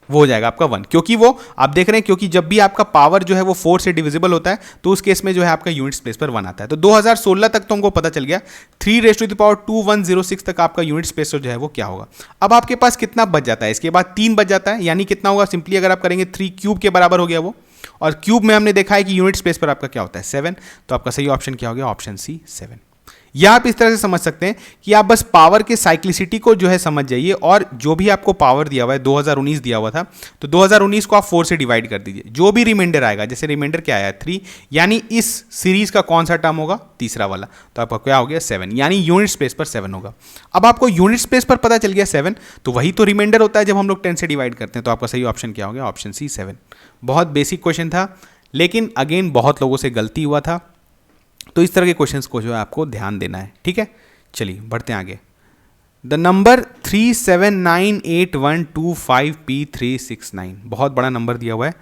वो हो जाएगा आपका 1, क्योंकि वो आप देख रहे हैं, क्योंकि जब भी आपका पावर जो है वो 4 से डिविजिबल होता है तो उस केस में जो है आपका यूनिट्स प्लेस पर 1 आता है। तो 2016 तक तो हमको पता चल गया, 3⁻2106 तक आपका यूनिट्स प्लेस जो है वो क्या होगा। अब आपके पास कितना बच जाता है, इसके बाद 3 बच जाता है, यानी कितना होगा, सिंपली अगर आप करेंगे 3 क्यूब के बराबर हो गया वो, और क्यूब में हमने देखा है कि यूनिट स्पेस पर आपका क्या होता है, 7। तो आपका सही ऑप्शन क्या हो गया, ऑप्शन सी 7। या आप इस तरह से समझ सकते हैं कि आप बस पावर के साइक्लिसिटी को जो है समझ जाइए, और जो भी आपको पावर दिया हुआ है 2019 दिया हुआ था, तो 2019 को आप 4 से डिवाइड कर दीजिए, जो भी रिमाइंडर आएगा, जैसे रिमाइंडर क्या आया 3, यानी इस सीरीज का कौन सा टर्म होगा, तीसरा वाला, तो आपका क्या हो गया 7, यानी यूनिट स्पेस पर 7 होगा। अब आपको यूनिट स्पेस पर पता चल गया 7, तो वही तो रिमाइंडर होता है जब हम लोग 10 से डिवाइड करते हैं। तो आपका सही ऑप्शन क्या हो गया, ऑप्शन सी 7। बहुत बेसिक क्वेश्चन था, लेकिन अगेन बहुत लोगों से गलती हुआ था, तो इस तरह के क्वेश्चंस को जो है आपको ध्यान देना है। ठीक है, चलिए बढ़ते हैं आगे। द नंबर 3798125369, बहुत बड़ा नंबर दिया हुआ है,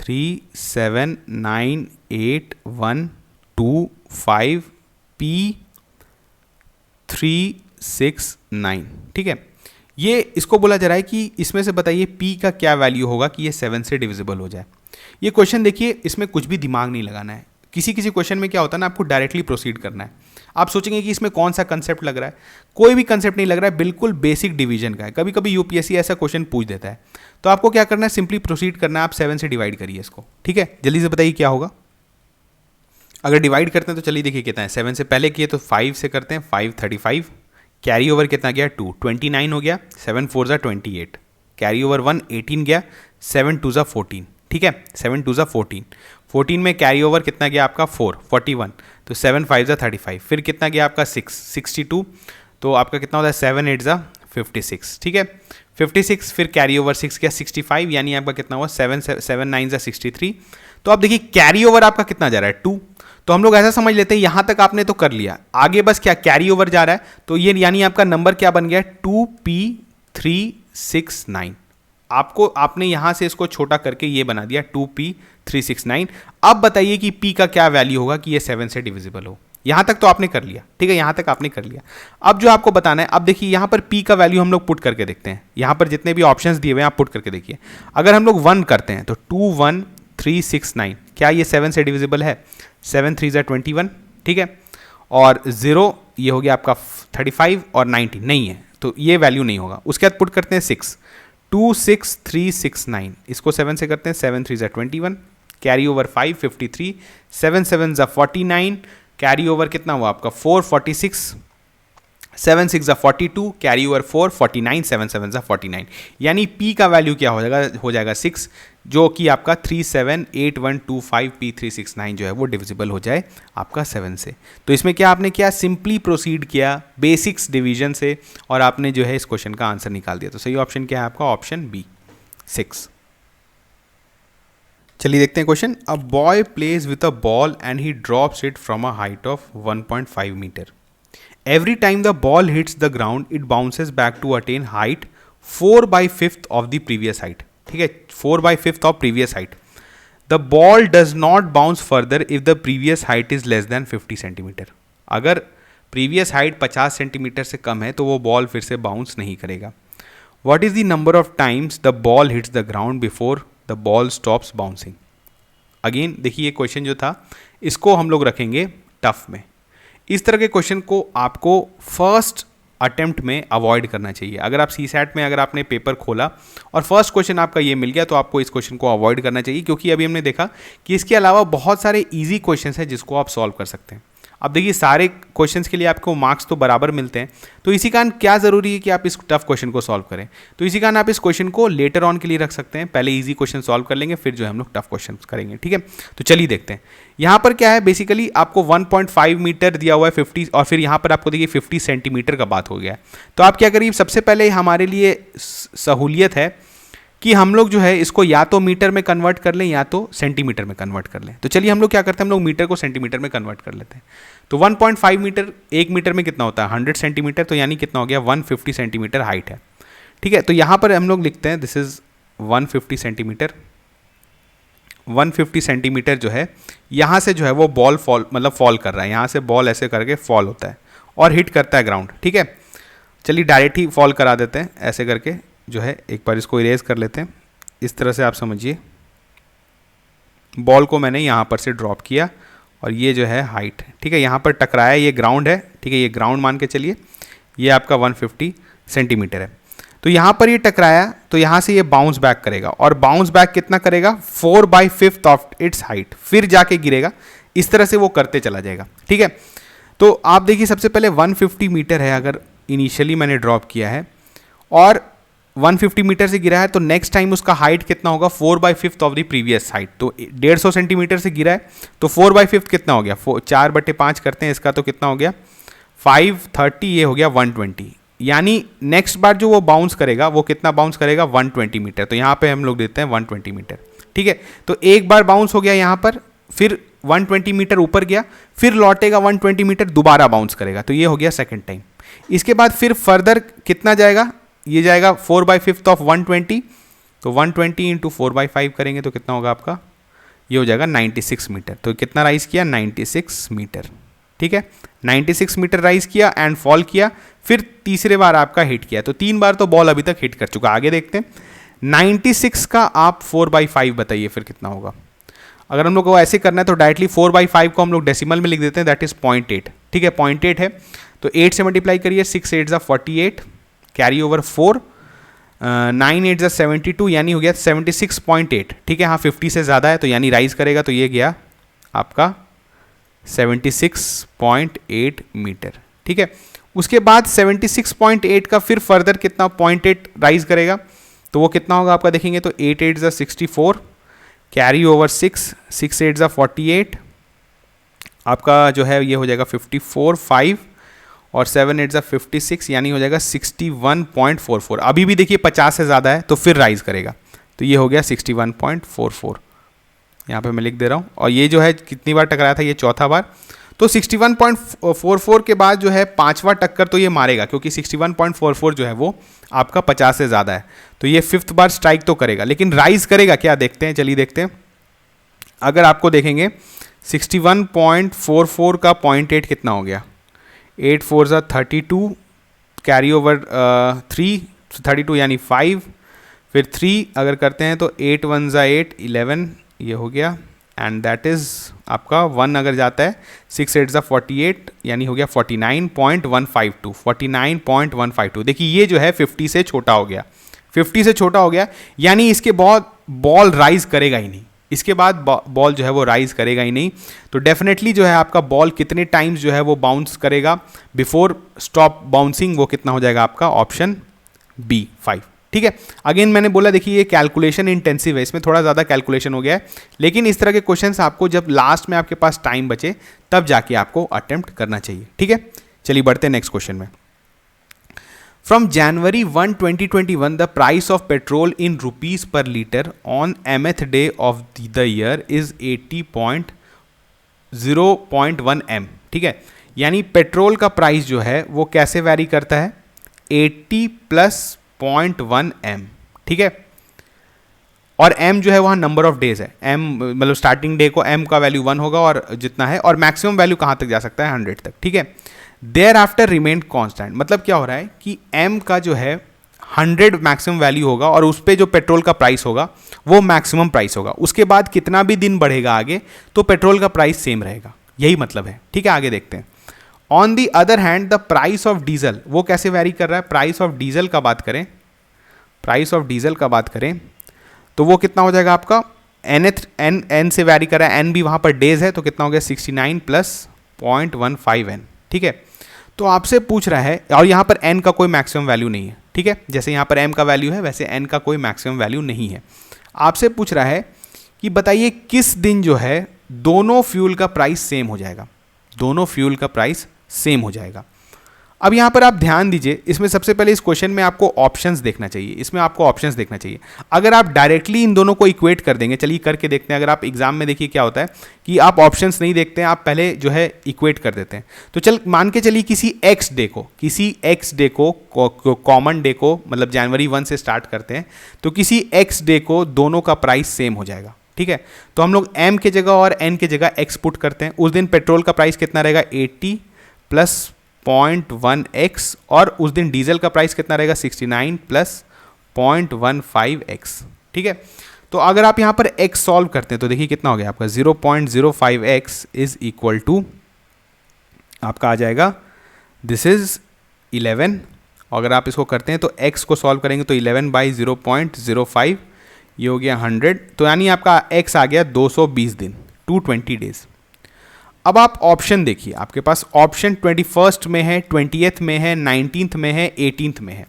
3798125369, ठीक है। ये इसको बोला जा रहा है कि इसमें से बताइए P का क्या वैल्यू होगा कि ये 7 से डिविजिबल हो जाए। ये क्वेश्चन देखिए, इसमें कुछ भी दिमाग नहीं लगाना है। किसी किसी क्वेश्चन में क्या होता है ना, आपको डायरेक्टली प्रोसीड करना है। आप सोचेंगे कि इसमें कौन सा कंसेप्ट लग रहा है, कोई भी कंसेप्ट नहीं लग रहा है, बिल्कुल बेसिक डिवीजन का है। कभी कभी यूपीएससी ऐसा क्वेश्चन पूछ देता है, तो आपको क्या करना है, सिंपली प्रोसीड करना है। आप 7 से डिवाइड करिए इसको, ठीक है। जल्दी से बताइए क्या होगा। अगर डिवाइड करते हैं तो चलिए देखिए कितना है। 7 से पहले किए तो 5 से करते हैं, 5 35, कैरी ओवर कितना गया 2, 29 हो गया, 7 4 ज़ा 28, कैरी ओवर 1 18 गया, 7 2 ज़ा 14, ठीक है, 7 2 ज़ा 14, 14 में कैरी ओवर कितना गया आपका 4 41, तो 7 5 ज़ा 35, फिर कितना गया आपका 6 62, तो आपका कितना होता है 7 8 ज़ा 56, ठीक है, 56, फिर कैरी ओवर 6 गया 65, यानी आपका कितना हुआ 7 9 ज़ा 63। तो आप देखिए कैरी ओवर आपका कितना जा रहा है 2, तो हम लोग ऐसा समझ लेते हैं यहां तक आपने तो कर लिया, आगे बस क्या कैरी ओवर जा रहा है, तो ये यानी आपका नंबर क्या बन गया 2P369। आपने यहां से इसको छोटा करके ये बना दिया 2P369। अब बताइए कि P का क्या वैल्यू होगा कि ये 7 से डिविजिबल हो। यहां तक तो आपने कर लिया, ठीक है, यहां तक आपने कर लिया। अब जो आपको बताना है, अब देखिए यहां पर P का वैल्यू हम लोग पुट करके देखते हैं। यहां पर जितने भी ऑप्शंस दिए हुए हैं आप पुट करके देखिए। अगर हम लोग 1 करते हैं तो 21369, क्या ये 7 से डिविजिबल है? 7 3 ज़ा 21, ठीक है, और 0 ये हो गया आपका 35 और 90 नहीं है, तो ये वैल्यू नहीं होगा। उसके बाद पुट करते हैं 6, 26369, इसको 7 से करते हैं, 7 3 ज़ा 21, कैरी ओवर 5 53, 7 7 ज़ा 49, कैरी ओवर कितना हुआ आपका 4 46, 7 6 ज़ा 42, कैरी ओवर 4 49, 7 7 ज़ा 49, यानी P का वैल्यू क्या हो जाएगा 6, जो कि आपका 378125P369 जो है वो डिविजिबल हो जाए आपका 7 से। तो इसमें क्या आपने किया, सिंपली प्रोसीड किया बेसिक्स डिवीजन से और आपने जो है इस क्वेश्चन का आंसर निकाल दिया। तो सही ऑप्शन क्या है आपका? Option B 6। चलिए देखते हैं question. A boy plays with a ball and he drops it from a height of 1.5 meter. Every time the ball hits the ground, it bounces back to attain height 4/5 of the previous height. ठीक है, 4/5 of previous height. The ball does not bounce further if the previous height is less than 50 centimeter. अगर previous height 50 centimetre से कम है तो वो ball फिर से bounce नहीं करेगा. What is the number of times the ball hits the ground before the ball stops bouncing? Again देखिए ये क्वेश्चन जो था इसको हम लोग रखेंगे टफ में. इस तरह के क्वेश्चन को आपको फर्स्ट अटेम्प्ट में अवॉइड करना चाहिए. अगर आप सीसैट में अगर आपने पेपर खोला और फर्स्ट क्वेश्चन आपका ये मिल गया तो आपको इस क्वेश्चन को अवॉइड करना चाहिए, क्योंकि अभी हमने देखा कि इसके अलावा बहुत सारे इजी क्वेश्चंस हैं जिसको आप सॉल्व कर सकते हैं. अब देखिए सारे क्वेश्चंस के लिए आपको मार्क्स तो बराबर मिलते हैं, तो इसी कारण क्या ज़रूरी है कि आप इस टफ क्वेश्चन को सॉल्व करें. तो इसी कारण आप इस क्वेश्चन को लेटर ऑन के लिए रख सकते हैं. पहले इजी क्वेश्चन सॉल्व कर लेंगे, फिर जो है हम लोग टफ क्वेश्चन करेंगे. ठीक है, तो चलिए देखते हैं. यहाँ पर क्या है, बेसिकली आपको 1.5 मीटर दिया हुआ है 50, और फिर यहाँ पर आपको देखिए 50 सेंटीमीटर का बात हो गया है. तो आप क्या करिए, सबसे पहले हमारे लिए सहूलियत है कि हम लोग जो है इसको या तो मीटर में कन्वर्ट कर लें या तो सेंटीमीटर में कन्वर्ट कर लें. तो चलिए हम लोग क्या करते हैं, हम लोग मीटर को सेंटीमीटर में कन्वर्ट कर लेते हैं. तो 1.5 मीटर, 1 मीटर में कितना होता है 100 सेंटीमीटर, तो यानी कितना हो गया 150 सेंटीमीटर हाइट है. ठीक है, तो यहाँ पर हम लोग लिखते हैं दिस इज़ 150 सेंटीमीटर. 150 सेंटीमीटर जो है यहाँ से जो है वो बॉल फॉल कर रहा है. यहाँ से बॉल ऐसे करके फॉल होता है और हिट करता है ग्राउंड. ठीक है, चलिए डायरेक्ट ही फॉल करा देते हैं ऐसे करके जो है. एक बार इसको इरेज कर लेते हैं. इस तरह से आप समझिए, बॉल को मैंने यहाँ पर से ड्रॉप किया और ये जो है हाइट. ठीक है, यहाँ पर टकराया, ये ग्राउंड है. ठीक है, ये ग्राउंड मान के चलिए, ये आपका 150 सेंटीमीटर है. तो यहाँ पर ये टकराया तो यहाँ से ये बाउंस बैक करेगा, और बाउंस बैक कितना करेगा 4/5 ऑफ इट्स हाइट, फिर जाके गिरेगा. इस तरह से वो करते चला जाएगा. ठीक है, तो आप देखिए सबसे पहले 150 मीटर है अगर इनिशियली मैंने ड्रॉप किया है और 150 मीटर से गिरा है, तो नेक्स्ट टाइम उसका हाइट कितना होगा 4/5 ऑफ द प्रीवियस हाइट. तो 150 सेंटीमीटर से गिरा है तो 4/5 कितना हो गया, 4/5 करते हैं इसका, तो कितना हो गया 530, ये हो गया 120. यानी नेक्स्ट बार जो वो बाउंस करेगा वो कितना बाउंस करेगा 120 मीटर. तो यहाँ पे हम लोग देते हैं 120 मीटर. ठीक है, तो एक बार बाउंस हो गया यहाँ पर, फिर 120 मीटर ऊपर गया, फिर लौटेगा 120 मीटर, दोबारा बाउंस करेगा, तो ये हो गया सेकंड टाइम. इसके बाद फिर फर्दर कितना जाएगा, ये जाएगा 4/5 ऑफ 120, तो 120 इंटू 4/5 करेंगे तो कितना होगा आपका, ये हो जाएगा 96 मीटर। तो कितना राइज किया, 96 मीटर। ठीक है, 96 मीटर राइज किया एंड फॉल किया, फिर तीसरे बार आपका हिट किया, तो 3 बार तो बॉल अभी तक हिट कर चुका। आगे देखते हैं, 96 का आप 4/5 बताइए फिर कितना होगा। अगर हम लोग को ऐसे करना है तो डायरेक्टली 4/5 को हम लोग डेसिमल में लिख देते हैं, दैट इज 0.8। ठीक है, 0.8 है तो 8 से मल्टीप्लाई करिए, 6 8 ज़ा 48, कैरी ओवर 4, 9 8 ज़ा 72, यानी हो गया 76.8। ठीक है, हाँ 50 से ज़्यादा है तो यानी राइज करेगा, तो ये गया आपका 76.8 मीटर। ठीक है, उसके बाद 76.8 का फिर फर्दर कितना 0.8 राइज करेगा, तो वो कितना होगा आपका देखेंगे तो 8 8 ज़ा 64, कैरी ओवर 6, 6 8 ज़ा 48, आपका जो है ये हो जाएगा 54 5 और 7 8 ज़ा 56, यानी हो जाएगा 61.44। अभी भी देखिए 50 से ज़्यादा है तो फिर राइज करेगा, तो ये हो गया 61.44, यहाँ पे मैं लिख दे रहा हूँ। और ये जो है कितनी बार टकराया था, ये चौथा बार, तो 61.44 के बाद जो है पांचवा टक्कर तो ये मारेगा, क्योंकि 61.44 जो है वो आपका 50 से ज़्यादा है, तो ये 5th बार स्ट्राइक तो करेगा, लेकिन राइज करेगा क्या देखते हैं, चलिए देखते हैं। अगर आपको देखेंगे 61.44 का 0.8 कितना हो गया, 8 4 ज़ा 32, कैरी ओवर 3, 32 यानी 5, फिर 3 अगर करते हैं तो 8 1 ज़ा 8 11, ये हो गया, एंड दैट इज़ आपका 1 अगर जाता है 6 8 ज़ा 48, यानी हो गया 49.152, 49.152। देखिए ये जो है 50 से छोटा हो गया, 50 से छोटा हो गया, यानी इसके बाद बॉल राइज करेगा ही नहीं, इसके बाद बॉल जो है वो राइज करेगा ही नहीं। तो डेफिनेटली जो है आपका बॉल कितने टाइम्स जो है वो बाउंस करेगा बिफोर स्टॉप बाउंसिंग, वो कितना हो जाएगा आपका ऑप्शन बी 5। ठीक है, अगेन मैंने बोला देखिए ये कैलकुलेशन इंटेंसिव है, इसमें थोड़ा ज़्यादा कैलकुलेशन हो गया है, लेकिन इस तरह के क्वेश्चंस आपको जब लास्ट में आपके पास टाइम बचे तब जाके आपको अटेम्प्ट करना चाहिए। ठीक है, चलिए बढ़ते हैं नेक्स्ट क्वेश्चन में। From January 1, 2021, the price of petrol in rupees per liter on mth day of the year is 80.0.1 m। ठीक है, यानी पेट्रोल का प्राइस जो है वो कैसे वैरी करता है, 80 + 0.1 m। ठीक है, और m जो है वहाँ नंबर ऑफ डेज है, m मतलब स्टार्टिंग डे को m का वैल्यू 1 होगा और जितना है, और मैक्सिमम वैल्यू कहाँ तक जा सकता है 100 तक। ठीक है, देयर आफ्टर रिमेन कॉन्स्टेंट, मतलब क्या हो रहा है कि m का जो है 100 मैक्सिमम वैल्यू होगा और उस पर जो पेट्रोल का प्राइस होगा वो मैक्सिमम प्राइस होगा, उसके बाद कितना भी दिन बढ़ेगा आगे तो पेट्रोल का प्राइस सेम रहेगा, यही मतलब है। ठीक है, आगे देखते हैं। On the other hand the price of diesel, वो कैसे वैरी कर रहा है, प्राइस ऑफ डीजल का बात करें, प्राइस ऑफ डीजल का बात करें तो वो कितना हो जाएगा आपका, n से वैरी कर रहा है, n भी वहाँ पर डेज है, तो कितना हो गया 69 + 0.15 n। ठीक है, तो आपसे पूछ रहा है, और यहाँ पर n का कोई मैक्सिमम वैल्यू नहीं है। ठीक है, जैसे यहाँ पर m का वैल्यू है वैसे n का कोई मैक्सिमम वैल्यू नहीं है। आपसे पूछ रहा है कि बताइए किस दिन जो है दोनों फ्यूल का प्राइस सेम हो जाएगा, दोनों फ्यूल का प्राइस सेम हो जाएगा। अब यहाँ पर आप ध्यान दीजिए, इसमें सबसे पहले इस क्वेश्चन में आपको ऑप्शंस देखना चाहिए, इसमें आपको ऑप्शंस देखना चाहिए। अगर आप डायरेक्टली इन दोनों को इक्वेट कर देंगे, चलिए करके देखते हैं। अगर आप एग्जाम में देखिए क्या होता है कि आप ऑप्शंस नहीं देखते हैं, आप पहले जो है इक्वेट कर देते हैं। तो चल मान के चलिए किसी एक्स डे को कॉमन डे को मतलब जनवरी 1 से स्टार्ट करते हैं, तो किसी एक्स डे को दोनों का प्राइस सेम हो जाएगा। ठीक है, तो हम लोग m के जगह और n के जगह x पुट करते हैं। उस दिन पेट्रोल का प्राइस कितना रहेगा, 80 + 0.1x, और उस दिन डीजल का प्राइस कितना रहेगा, 69 + 0.15x। ठीक है, तो अगर आप यहाँ पर x सॉल्व करते हैं तो देखिए कितना हो गया आपका, 0.05x इज इक्वल टू आपका आ जाएगा, दिस इज 11। अगर आप इसको करते हैं तो x को सॉल्व करेंगे तो 11/0.05, ये हो गया 100, तो यानी आपका x आ गया 220 दिन, 220 डेज। अब आप ऑप्शन देखिए, आपके पास ऑप्शन 21 में है, 20th में है, 19th में है, 18th में है।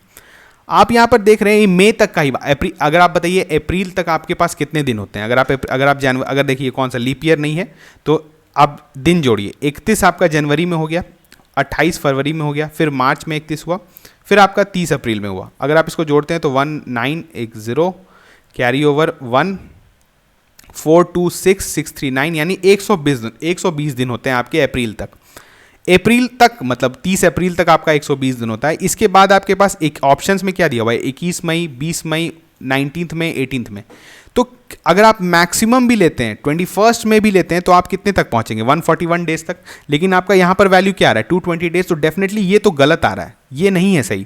आप यहाँ पर देख रहे हैं मई तक का ही, अप्रैल, अगर आप बताइए अप्रैल तक आपके पास कितने दिन होते हैं। अगर देखिए कौन सा लीप ईयर नहीं है तो आप दिन जोड़िए, 31 आपका जनवरी में हो गया, 28 फरवरी में हो गया, फिर मार्च में 31 हुआ, फिर आपका 30 अप्रैल में हुआ। अगर आप इसको जोड़ते हैं तो 1910 कैरी ओवर 1 426 639, यानी 120 दिन होते हैं आपके अप्रैल तक। अप्रैल तक, मतलब 30 अप्रैल तक आपका 120 दिन होता है। इसके बाद आपके पास एक ऑप्शंस में क्या दिया हुआ है, 21 मई, 20 मई, 19 में, 18 में। तो अगर आप मैक्सिमम भी लेते हैं, 21 में भी लेते हैं, तो आप कितने तक पहुंचेंगे, 141 डेज तक। लेकिन आपका यहां पर वैल्यू क्या आ रहा है, 220 डेज। तो डेफिनेटली ये तो गलत आ रहा है, ये नहीं है सही।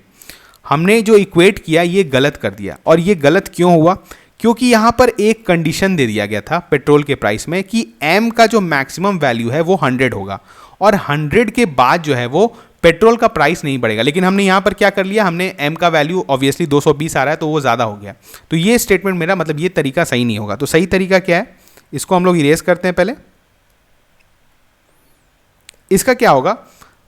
हमने जो इक्वेट किया ये गलत कर दिया। और ये गलत क्यों हुआ, क्योंकि यहां पर एक कंडीशन दे दिया गया था पेट्रोल के प्राइस में कि एम का जो मैक्सिमम वैल्यू है वो 100 होगा, और 100 के बाद जो है वो पेट्रोल का प्राइस नहीं बढ़ेगा। लेकिन हमने यहां पर क्या कर लिया, हमने एम का वैल्यू ऑब्वियसली 220 आ रहा है तो वो ज़्यादा हो गया। तो ये स्टेटमेंट मेरा मतलब ये तरीका सही नहीं होगा। तो सही तरीका क्या है, इसको हम लोग इरेज करते हैं पहले। इसका क्या होगा,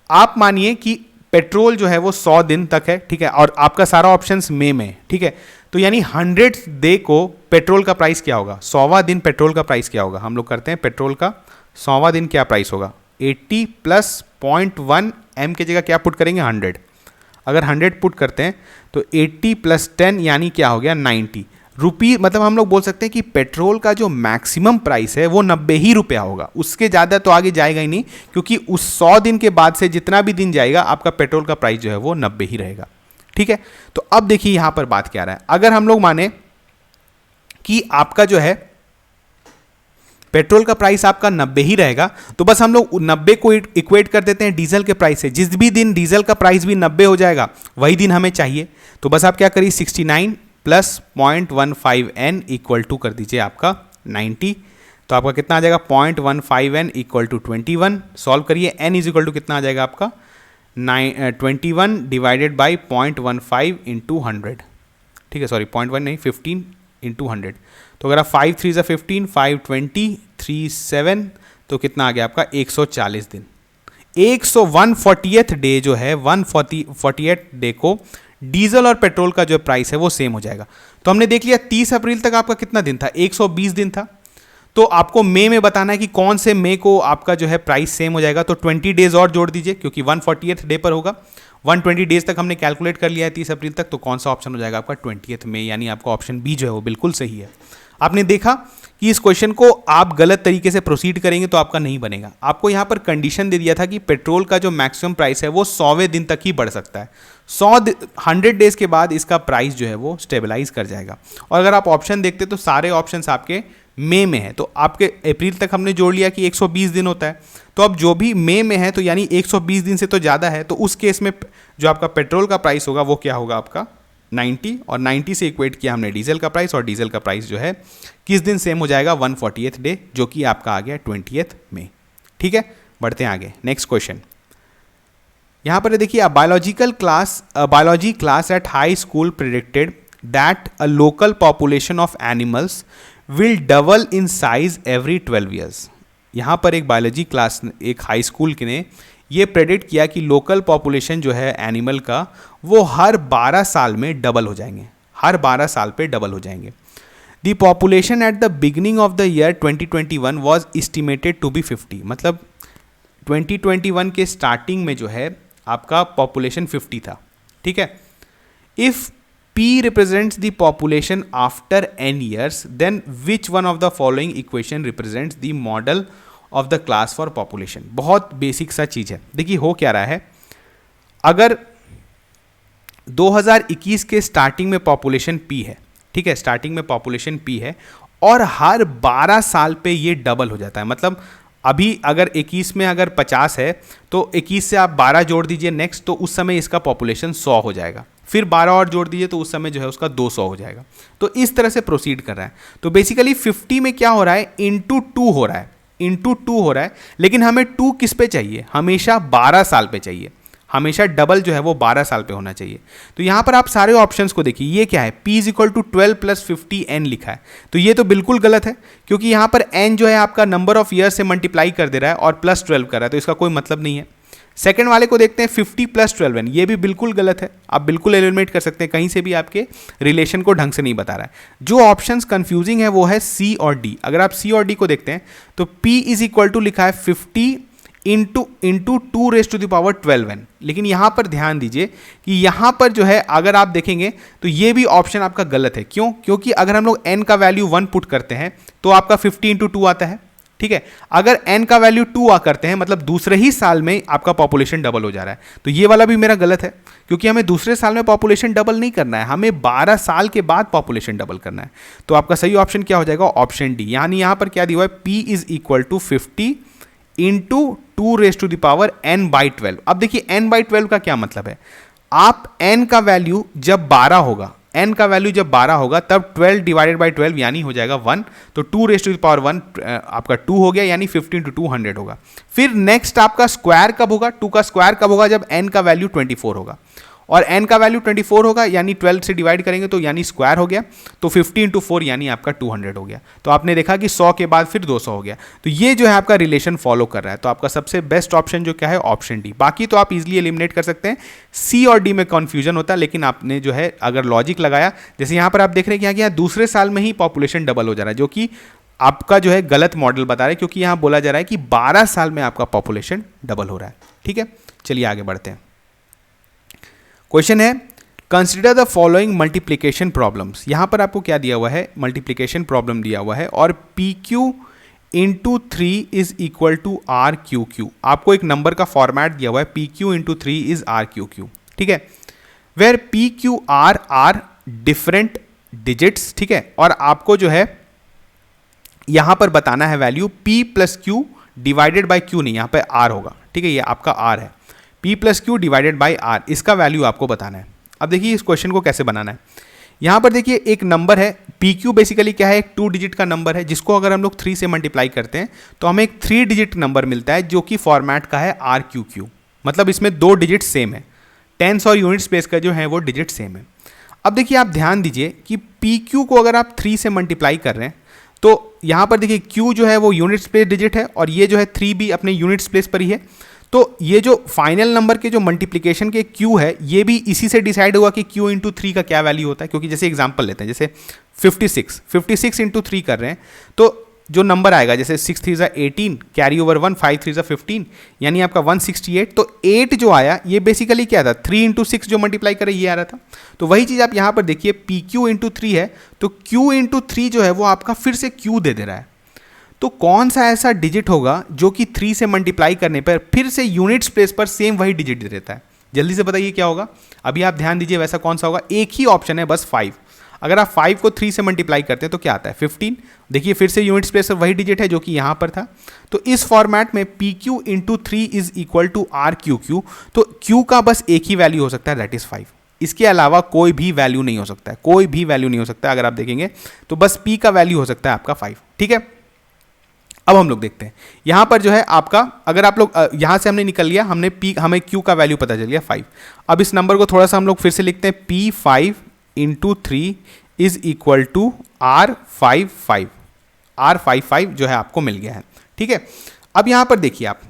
आप मानिए कि पेट्रोल जो है वो 100 दिन तक है, ठीक है, और आपका सारा ऑप्शंस मई में, ठीक है। तो यानी 100th डे को पेट्रोल का प्राइस क्या होगा, 100वां दिन पेट्रोल का प्राइस क्या होगा। हम लोग करते हैं पेट्रोल का 100वां दिन क्या प्राइस होगा, 80 प्लस 0.1 एम की जगह क्या पुट करेंगे, 100। अगर 100 पुट करते हैं तो 80 प्लस 10 यानी क्या हो गया, 90 रुपी। मतलब हम लोग बोल सकते हैं कि पेट्रोल का जो मैक्सिमम प्राइस है वो 90 ही रुपया होगा, उसके ज़्यादा तो आगे जाएगा ही नहीं, क्योंकि उस 100 दिन के बाद से जितना भी दिन जाएगा आपका पेट्रोल का प्राइस जो है वो 90 ही रहेगा, ठीक है। तो अब देखिए यहां पर बात क्या रहा है, अगर हम लोग माने कि आपका जो है पेट्रोल का प्राइस आपका 90 ही रहेगा, तो बस हम लोग 90 को इक्वेट कर देते हैं डीजल के प्राइस से। जिस भी दिन डीजल का प्राइस भी 90 हो जाएगा वही दिन हमें चाहिए। तो बस आप क्या करिए, 69 प्लस 0.15 n इक्वल टू कर दीजिए आपका 90। तो आपका कितना आ जाएगा, 0.15 n इक्वल टू 21। सॉल्व करिए, n इज इक्वल टू कितना आ जाएगा आपका 21 डिवाइडेड बाई 0.15 इंटू 100, ठीक है, सॉरी 0.1 नहीं, 15 इंटू 100। तो अगर आप 5 3 ज़ा 15, 5 20, 3 7, तो कितना आ गया आपका 140 दिन। 140th डे जो है, 140th डे को डीजल और पेट्रोल का जो प्राइस है वो सेम हो जाएगा। तो हमने देख लिया 30 अप्रैल तक आपका कितना दिन था, 120 दिन था। तो आपको मई में बताना है कि कौन से मई को आपका जो है प्राइस सेम हो जाएगा। तो 20 डेज और जोड़ दीजिए, क्योंकि 140th डे पर होगा। 120 डेज तक हमने कैलकुलेट कर लिया है 30 अप्रैल तक। तो कौन सा ऑप्शन हो जाएगा आपका 20th मई, यानी आपका ऑप्शन बी जो है वो बिल्कुल सही है। आपने देखा कि इस क्वेश्चन को आप गलत तरीके से प्रोसीड करेंगे तो आपका नहीं बनेगा। आपको यहाँ पर कंडीशन दे दिया था कि पेट्रोल का जो मैक्सिमम प्राइस है वो 100वें दिन तक ही बढ़ सकता है। 100 डेज के बाद इसका प्राइस जो है वो स्टेबलाइज कर जाएगा। और अगर आप ऑप्शन देखते तो सारे ऑप्शंस आपके मई में है, तो आपके अप्रैल तक हमने जोड़ लिया कि 120 दिन होता है। तो अब जो भी मई में है तो यानी 120 दिन से तो ज़्यादा है, तो उस केस में जो आपका पेट्रोल का प्राइस होगा वो क्या होगा आपका 90, और 90 से इक्वेट किया हमने डीजल का प्राइस, और डीजल का प्राइस जो है किस दिन सेम हो जाएगा, 140th डे, जो कि आपका आ गया 20th मई, ठीक है। बढ़ते हैं आगे, नेक्स्ट क्वेश्चन। यहाँ पर देखिए, biology class at high school predicted that a local population of animals will double in size every 12 years. यहाँ पर एक बायोलॉजी क्लास, एक हाई स्कूल ने ये प्रेडिक्ट किया कि लोकल पॉपुलेशन जो है एनिमल का वो हर 12 साल में डबल हो जाएंगे, हर 12 साल पे डबल हो जाएंगे। The population at the beginning of the year 2021 was estimated to be 50। मतलब 2021 के स्टार्टिंग में जो है आपका पॉपुलेशन 50 था, ठीक है। If P represents the population after n years, then which one of the following equation represents the model of the class for population? बहुत बेसिक सा चीज है। देखिए हो क्या रहा है, अगर 2021 के स्टार्टिंग में पॉपुलेशन P है, ठीक है, स्टार्टिंग में पॉपुलेशन P है, और हर 12 साल पे ये डबल हो जाता है। मतलब अभी अगर 21 में अगर 50 है तो 21 से आप 12 जोड़ दीजिए नेक्स्ट, तो उस समय इसका पॉपुलेशन 100 हो जाएगा। फिर 12 और जोड़ दीजिए तो उस समय जो है उसका 200 हो जाएगा। तो इस तरह से प्रोसीड कर रहा है। तो बेसिकली 50 में क्या हो रहा है, इंटू 2 हो रहा है, इंटू 2 हो रहा है। लेकिन हमें 2 किस पे चाहिए, हमेशा 12 साल पे चाहिए, हमेशा डबल जो है वो 12 साल पे होना चाहिए। तो यहाँ पर आप सारे ऑप्शंस को देखिए, ये क्या है, P is equal to 12 plus 50 n लिखा है। तो ये तो बिल्कुल गलत है, क्योंकि यहाँ पर n जो है आपका नंबर ऑफ ईयर से मल्टीप्लाई कर दे रहा है और प्लस 12 कर रहा है, तो इसका कोई मतलब नहीं है। सेकंड वाले को देखते हैं 50 प्लस 12n, ये भी बिल्कुल गलत है। आप बिल्कुल एलिमिनेट कर सकते हैं, कहीं से भी आपके रिलेशन को ढंग से नहीं बता रहा है। जो ऑप्शंस कंफ्यूजिंग है वो है C और D। अगर आप C और D को देखते हैं तो P इज इक्वल टू लिखा है 50 into 2 raise to the power 12n। लेकिन यहाँ पर ध्यान दीजिए कि यहाँ पर जो है अगर आप देखेंगे तो ये भी ऑप्शन आपका गलत है। क्यों? क्योंकि अगर हम लोग n का वैल्यू 1 पुट करते हैं तो आपका 50 इंटू 2 आता है, ठीक है। अगर n का वैल्यू 2 आ करते हैं मतलब दूसरे ही साल में आपका पॉपुलेशन डबल हो जा रहा है, तो ये वाला भी मेरा गलत है, क्योंकि हमें दूसरे साल में पॉपुलेशन डबल नहीं करना है, हमें 12 साल के बाद पॉपुलेशन डबल करना है। तो आपका सही ऑप्शन क्या हो जाएगा, ऑप्शन डी। यानी यहां पर क्या दिया हुआ है, p is equal to 50 into 2 raise to the power n by 12। अब देखिए n बाई 12 का क्या मतलब है, आप n का वैल्यू जब 12 होगा, n का वैल्यू जब 12 होगा तब 12 डिवाइडेड बाई 12 यानी हो जाएगा 1, तो 2 रेज टू द पावर 1 आपका 2 हो गया, यानी 50 इंटू 2 100 होगा। फिर नेक्स्ट आपका स्क्वायर कब होगा, 2 का स्क्वायर कब होगा, जब n का वैल्यू 24 होगा, और n का वैल्यू 24 होगा यानी 12 से डिवाइड करेंगे तो यानी स्क्वायर हो गया, तो 50 इंटू 4 यानी आपका 200 हो गया। तो आपने देखा कि 100 के बाद फिर 200 हो गया। तो ये जो है आपका रिलेशन फॉलो कर रहा है। तो आपका सबसे बेस्ट ऑप्शन जो क्या है, ऑप्शन डी। बाकी तो आप इजीली एलिमिनेट कर सकते हैं, सी और डी में कंफ्यूजन होता है, लेकिन आपने जो है अगर लॉजिक लगाया, जैसे यहाँ पर आप देख रहे हैं कि यहाँ दूसरे साल में ही पॉपुलेशन डबल हो जा रहा है, जो कि आपका जो है गलत मॉडल बता रहा है, क्योंकि यहाँ बोला जा रहा है कि 12 साल में आपका पॉपुलेशन डबल हो रहा है। ठीक है, चलिए आगे बढ़ते हैं। क्वेश्चन है, consider the following multiplication problems. यहां पर आपको क्या दिया हुआ है, मल्टीप्लीकेशन प्रॉब्लम दिया हुआ है, और P Q into 3 is equal to R Q Q. आपको एक नंबर का फॉर्मेट दिया हुआ है, P Q into 3 is R Q Q. ठीक है, where P Q R different digits. ठीक है, और आपको जो है यहां पर बताना है value p plus Q divided by Q, नहीं, यहां पर r होगा। ठीक है, ये आपका r है, p plus Q divided by r, इसका वैल्यू आपको बताना है। अब देखिए इस क्वेश्चन को कैसे बनाना है। यहां पर देखिए एक नंबर है, पी क्यू बेसिकली क्या है, एक 2 डिजिट का नंबर है, जिसको अगर हम लोग 3 से मल्टीप्लाई करते हैं तो हमें एक 3 डिजिट नंबर मिलता है, जो कि फॉर्मेट का है आर क्यू क्यू, मतलब इसमें 2 डिजिट सेम है, टेंस और यूनिट्स प्लेस का जो है वो डिजिट सेम है। अब देखिए आप ध्यान दीजिए कि पी क्यू को अगर आप 3 से मल्टीप्लाई कर रहे हैं तो यहाँ पर देखिए q जो है वो यूनिट्स प्लेस डिजिट है, और ये जो है 3 भी अपने यूनिट्स प्लेस पर ही है। तो ये जो फाइनल नंबर के जो मल्टीप्लिकेशन के q है, ये भी इसी से डिसाइड हुआ कि q इंटू 3 का क्या वैल्यू होता है। क्योंकि जैसे एग्जांपल लेते हैं, जैसे 56 इंटू 3 कर रहे हैं, तो जो नंबर आएगा, जैसे 6 3 ज़ा 18 कैरी ओवर 1, 5 3 ज़ा 15, यानी आपका 168। तो 8 जो आया ये बेसिकली क्या था, 3 इंटू 6 जो मल्टीप्लाई करे ये आ रहा था। तो वही चीज़ आप यहाँ पर देखिए, पी क्यू इंटू 3 है, तो q इंटू 3 जो है वो आपका फिर से q दे रहा है। तो कौन सा ऐसा डिजिट होगा जो कि 3 से मल्टीप्लाई करने पर फिर से यूनिट्स प्लेस पर सेम वही डिजिट दे देता है? जल्दी से बताइए क्या होगा। अभी आप ध्यान दीजिए, वैसा कौन सा होगा, एक ही ऑप्शन है बस 5। अगर आप 5 को 3 से मल्टीप्लाई करते हैं तो क्या आता है, 15। देखिए फिर से यूनिट्स प्लेस पर वही डिजिट है जो कि यहाँ पर था। तो इस फॉर्मेट में P Q into 3 is equal to R Q Q. तो क्यू का बस एक ही वैल्यू हो सकता है, दैट इज 5। इसके अलावा कोई भी वैल्यू नहीं हो सकता है, कोई भी वैल्यू नहीं हो सकता है। अगर आप देखेंगे तो बस p का वैल्यू हो सकता है आपका 5। ठीक है, अब हम लोग देखते हैं यहां पर जो है आपका, अगर आप लोग यहां से हमने निकल लिया, हमें q का वैल्यू पता चल गया 5। अब इस नंबर को थोड़ा सा हम लोग फिर से लिखते हैं, p5 into 3 is equal to r55। r55 जो है आपको मिल गया है। ठीक है, अब यहां पर देखिए, आप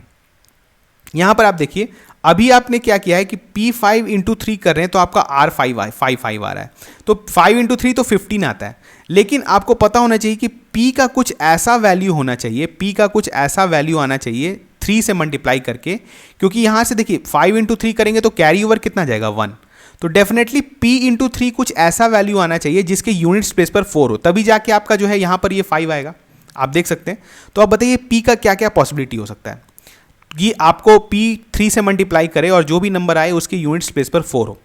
देखिए अभी आपने क्या किया है कि P5 इंटू 3 कर रहे हैं तो आपका R5 आ रहा है, तो 5 इंटू 3 तो 15 आता है। लेकिन आपको पता होना चाहिए कि P का कुछ ऐसा वैल्यू होना चाहिए, P का कुछ ऐसा वैल्यू आना चाहिए 3 से मल्टीप्लाई करके, क्योंकि यहाँ से देखिए 5 इंटू 3 करेंगे तो कैरी ओवर कितना जाएगा, 1। तो डेफिनेटली P इंटू 3 कुछ ऐसा वैल्यू आना चाहिए जिसके यूनिट्स प्लेस पर 4 हो, तभी जाके आपका जो है यहाँ पर ये 5 आएगा। आप देख सकते हैं। तो अब बताइए P का क्या क्या पॉसिबिलिटी हो सकता है कि आपको P 3 से मल्टीप्लाई करे और जो भी नंबर आए उसके यूनिट्स प्लेस पर 4 हो।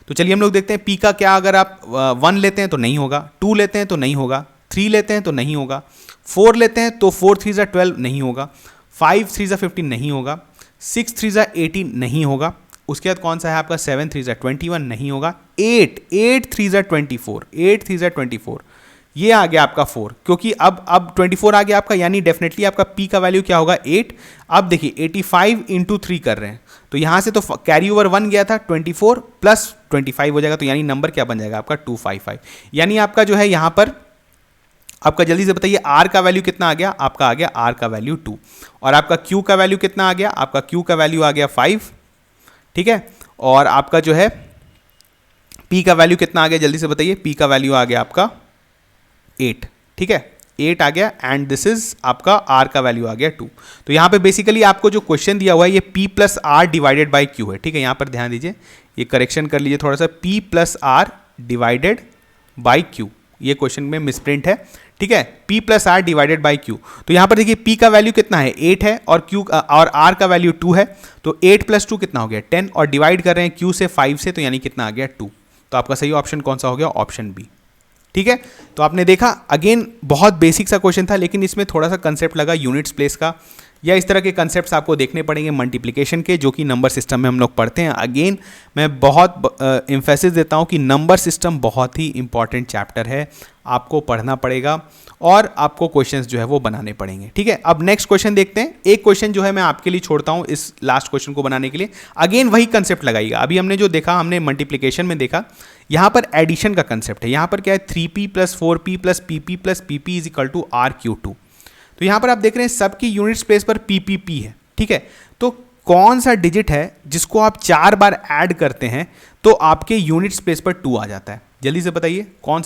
तो चलिए हम लोग देखते हैं P का क्या। अगर आप 1 लेते हैं तो नहीं होगा, 2 लेते हैं तो नहीं होगा, 3 लेते हैं तो नहीं होगा, 4 लेते हैं तो 4 3 ज़ा 12 नहीं होगा, 5 3 ज़ा 15 नहीं होगा, 6 3 ज़ा 18 नहीं होगा। उसके बाद कौन सा है आपका, 7 3 ज़ा 21 नहीं होगा, 8 3 ज़ा 24, 8 3 ज़ा 24, ये आ गया आपका 4, क्योंकि अब 24 आ गया आपका, यानी डेफिनेटली आपका P का वैल्यू क्या होगा, 8। अब देखिए 85 इंटू 3 कर रहे हैं, तो यहाँ से तो कैरी ओवर 1 गया था, 24 प्लस 25 हो जाएगा, तो यानी नंबर क्या बन जाएगा आपका 255। यानी आपका जो है यहाँ पर आपका, जल्दी से बताइए R का वैल्यू कितना आ गया, आपका आ गया R का वैल्यू 2, और आपका Q का वैल्यू कितना आ गया, आपका Q का वैल्यू आ गया 5। ठीक है, और आपका जो है P का वैल्यू कितना आ गया, जल्दी से बताइए, P का वैल्यू आ गया आपका 8। ठीक है, 8 आ गया, एंड दिस इज आपका R का वैल्यू आ गया 2। तो यहाँ पे बेसिकली आपको जो क्वेश्चन दिया हुआ है ये P plus R divided by Q है। ठीक है, यहाँ पर ध्यान दीजिए, ये करेक्शन कर लीजिए थोड़ा सा, P plus R divided by Q। ये क्वेश्चन में मिसप्रिंट है, ठीक है। P plus R divided by Q, तो यहाँ पर देखिए P का वैल्यू कितना है 8 है और Q और R का वैल्यू 2 है, तो 8 प्लस 2 कितना हो गया 10, और डिवाइड कर रहे हैं Q से 5 से, तो यानी कितना आ गया 2। तो आपका सही ऑप्शन कौन सा हो गया, ऑप्शन बी, ठीक है। तो आपने देखा अगेन बहुत बेसिक सा क्वेश्चन था, लेकिन इसमें थोड़ा सा कंसेप्ट लगा यूनिट्स प्लेस का, या इस तरह के कंसेप्ट्स आपको देखने पड़ेंगे मल्टीप्लिकेशन के, जो कि नंबर सिस्टम में हम लोग पढ़ते हैं। अगेन मैं बहुत एम्फेसिस देता हूं कि नंबर सिस्टम बहुत ही इंपॉर्टेंट चैप्टर है, आपको पढ़ना पड़ेगा और आपको क्वेश्चंस जो है वो बनाने पड़ेंगे, ठीक है। अब नेक्स्ट क्वेश्चन देखते हैं। एक क्वेश्चन जो है मैं आपके लिए छोड़ता हूं इस लास्ट क्वेश्चन को बनाने के लिए। अगेन वही कंसेप्ट लगाइएगा, अभी हमने जो देखा, हमने मल्टीप्लिकेशन में देखा, यहां पर एडिशन का कंसेप्ट है। यहां पर क्या है 3p plus 4p plus pp plus pp is equal to RQ2। तो यहां पर आप देख रहे हैं सबकी यूनिट्स प्लेस पर पीपीपी है, ठीक है। तो कौन सा डिजिट है जिसको आप 4 बार ऐड करते हैं तो आपके यूनिट्स प्लेस पर 2 आ जाता है? जल्दी से बताइए कौन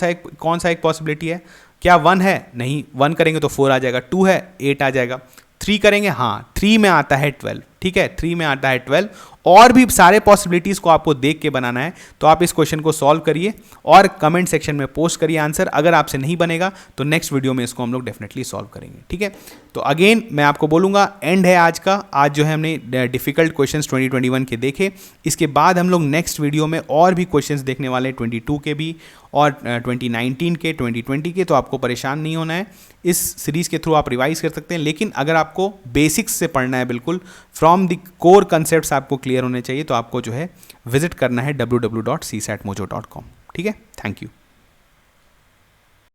सा एक पॉसिबिलिटी है। क्या 1 है? नहीं, 1 करेंगे तो 4 आ जाएगा, 2 है 8 आ जाएगा, 3 करेंगे, हाँ 3 में आता है 12, ठीक है, 3 में आता है 12। और भी सारे पॉसिबिलिटीज़ को आपको देख के बनाना है, तो आप इस क्वेश्चन को सॉल्व करिए और कमेंट सेक्शन में पोस्ट करिए आंसर। अगर आपसे नहीं बनेगा तो नेक्स्ट वीडियो में इसको हम लोग डेफिनेटली सॉल्व करेंगे, ठीक है। तो अगेन मैं आपको बोलूँगा एंड है आज का। आज जो है हमने डिफिकल्ट क्वेश्चंस 2021 के देखे, इसके बाद हम लोग नेक्स्ट वीडियो में और भी क्वेश्चंस देखने वाले हैं 22 के भी और 2019 के, 2020 के। तो आपको परेशान नहीं होना है, इस सीरीज़ के थ्रू आप रिवाइज कर सकते हैं। लेकिन अगर आपको बेसिक्स से पढ़ना है, बिल्कुल फ्रॉम द कोर कंसेप्ट्स आपको क्लियर होने चाहिए, तो आपको जो है विजिट करना है www.csatmojo.com, ठीक है। Thank you.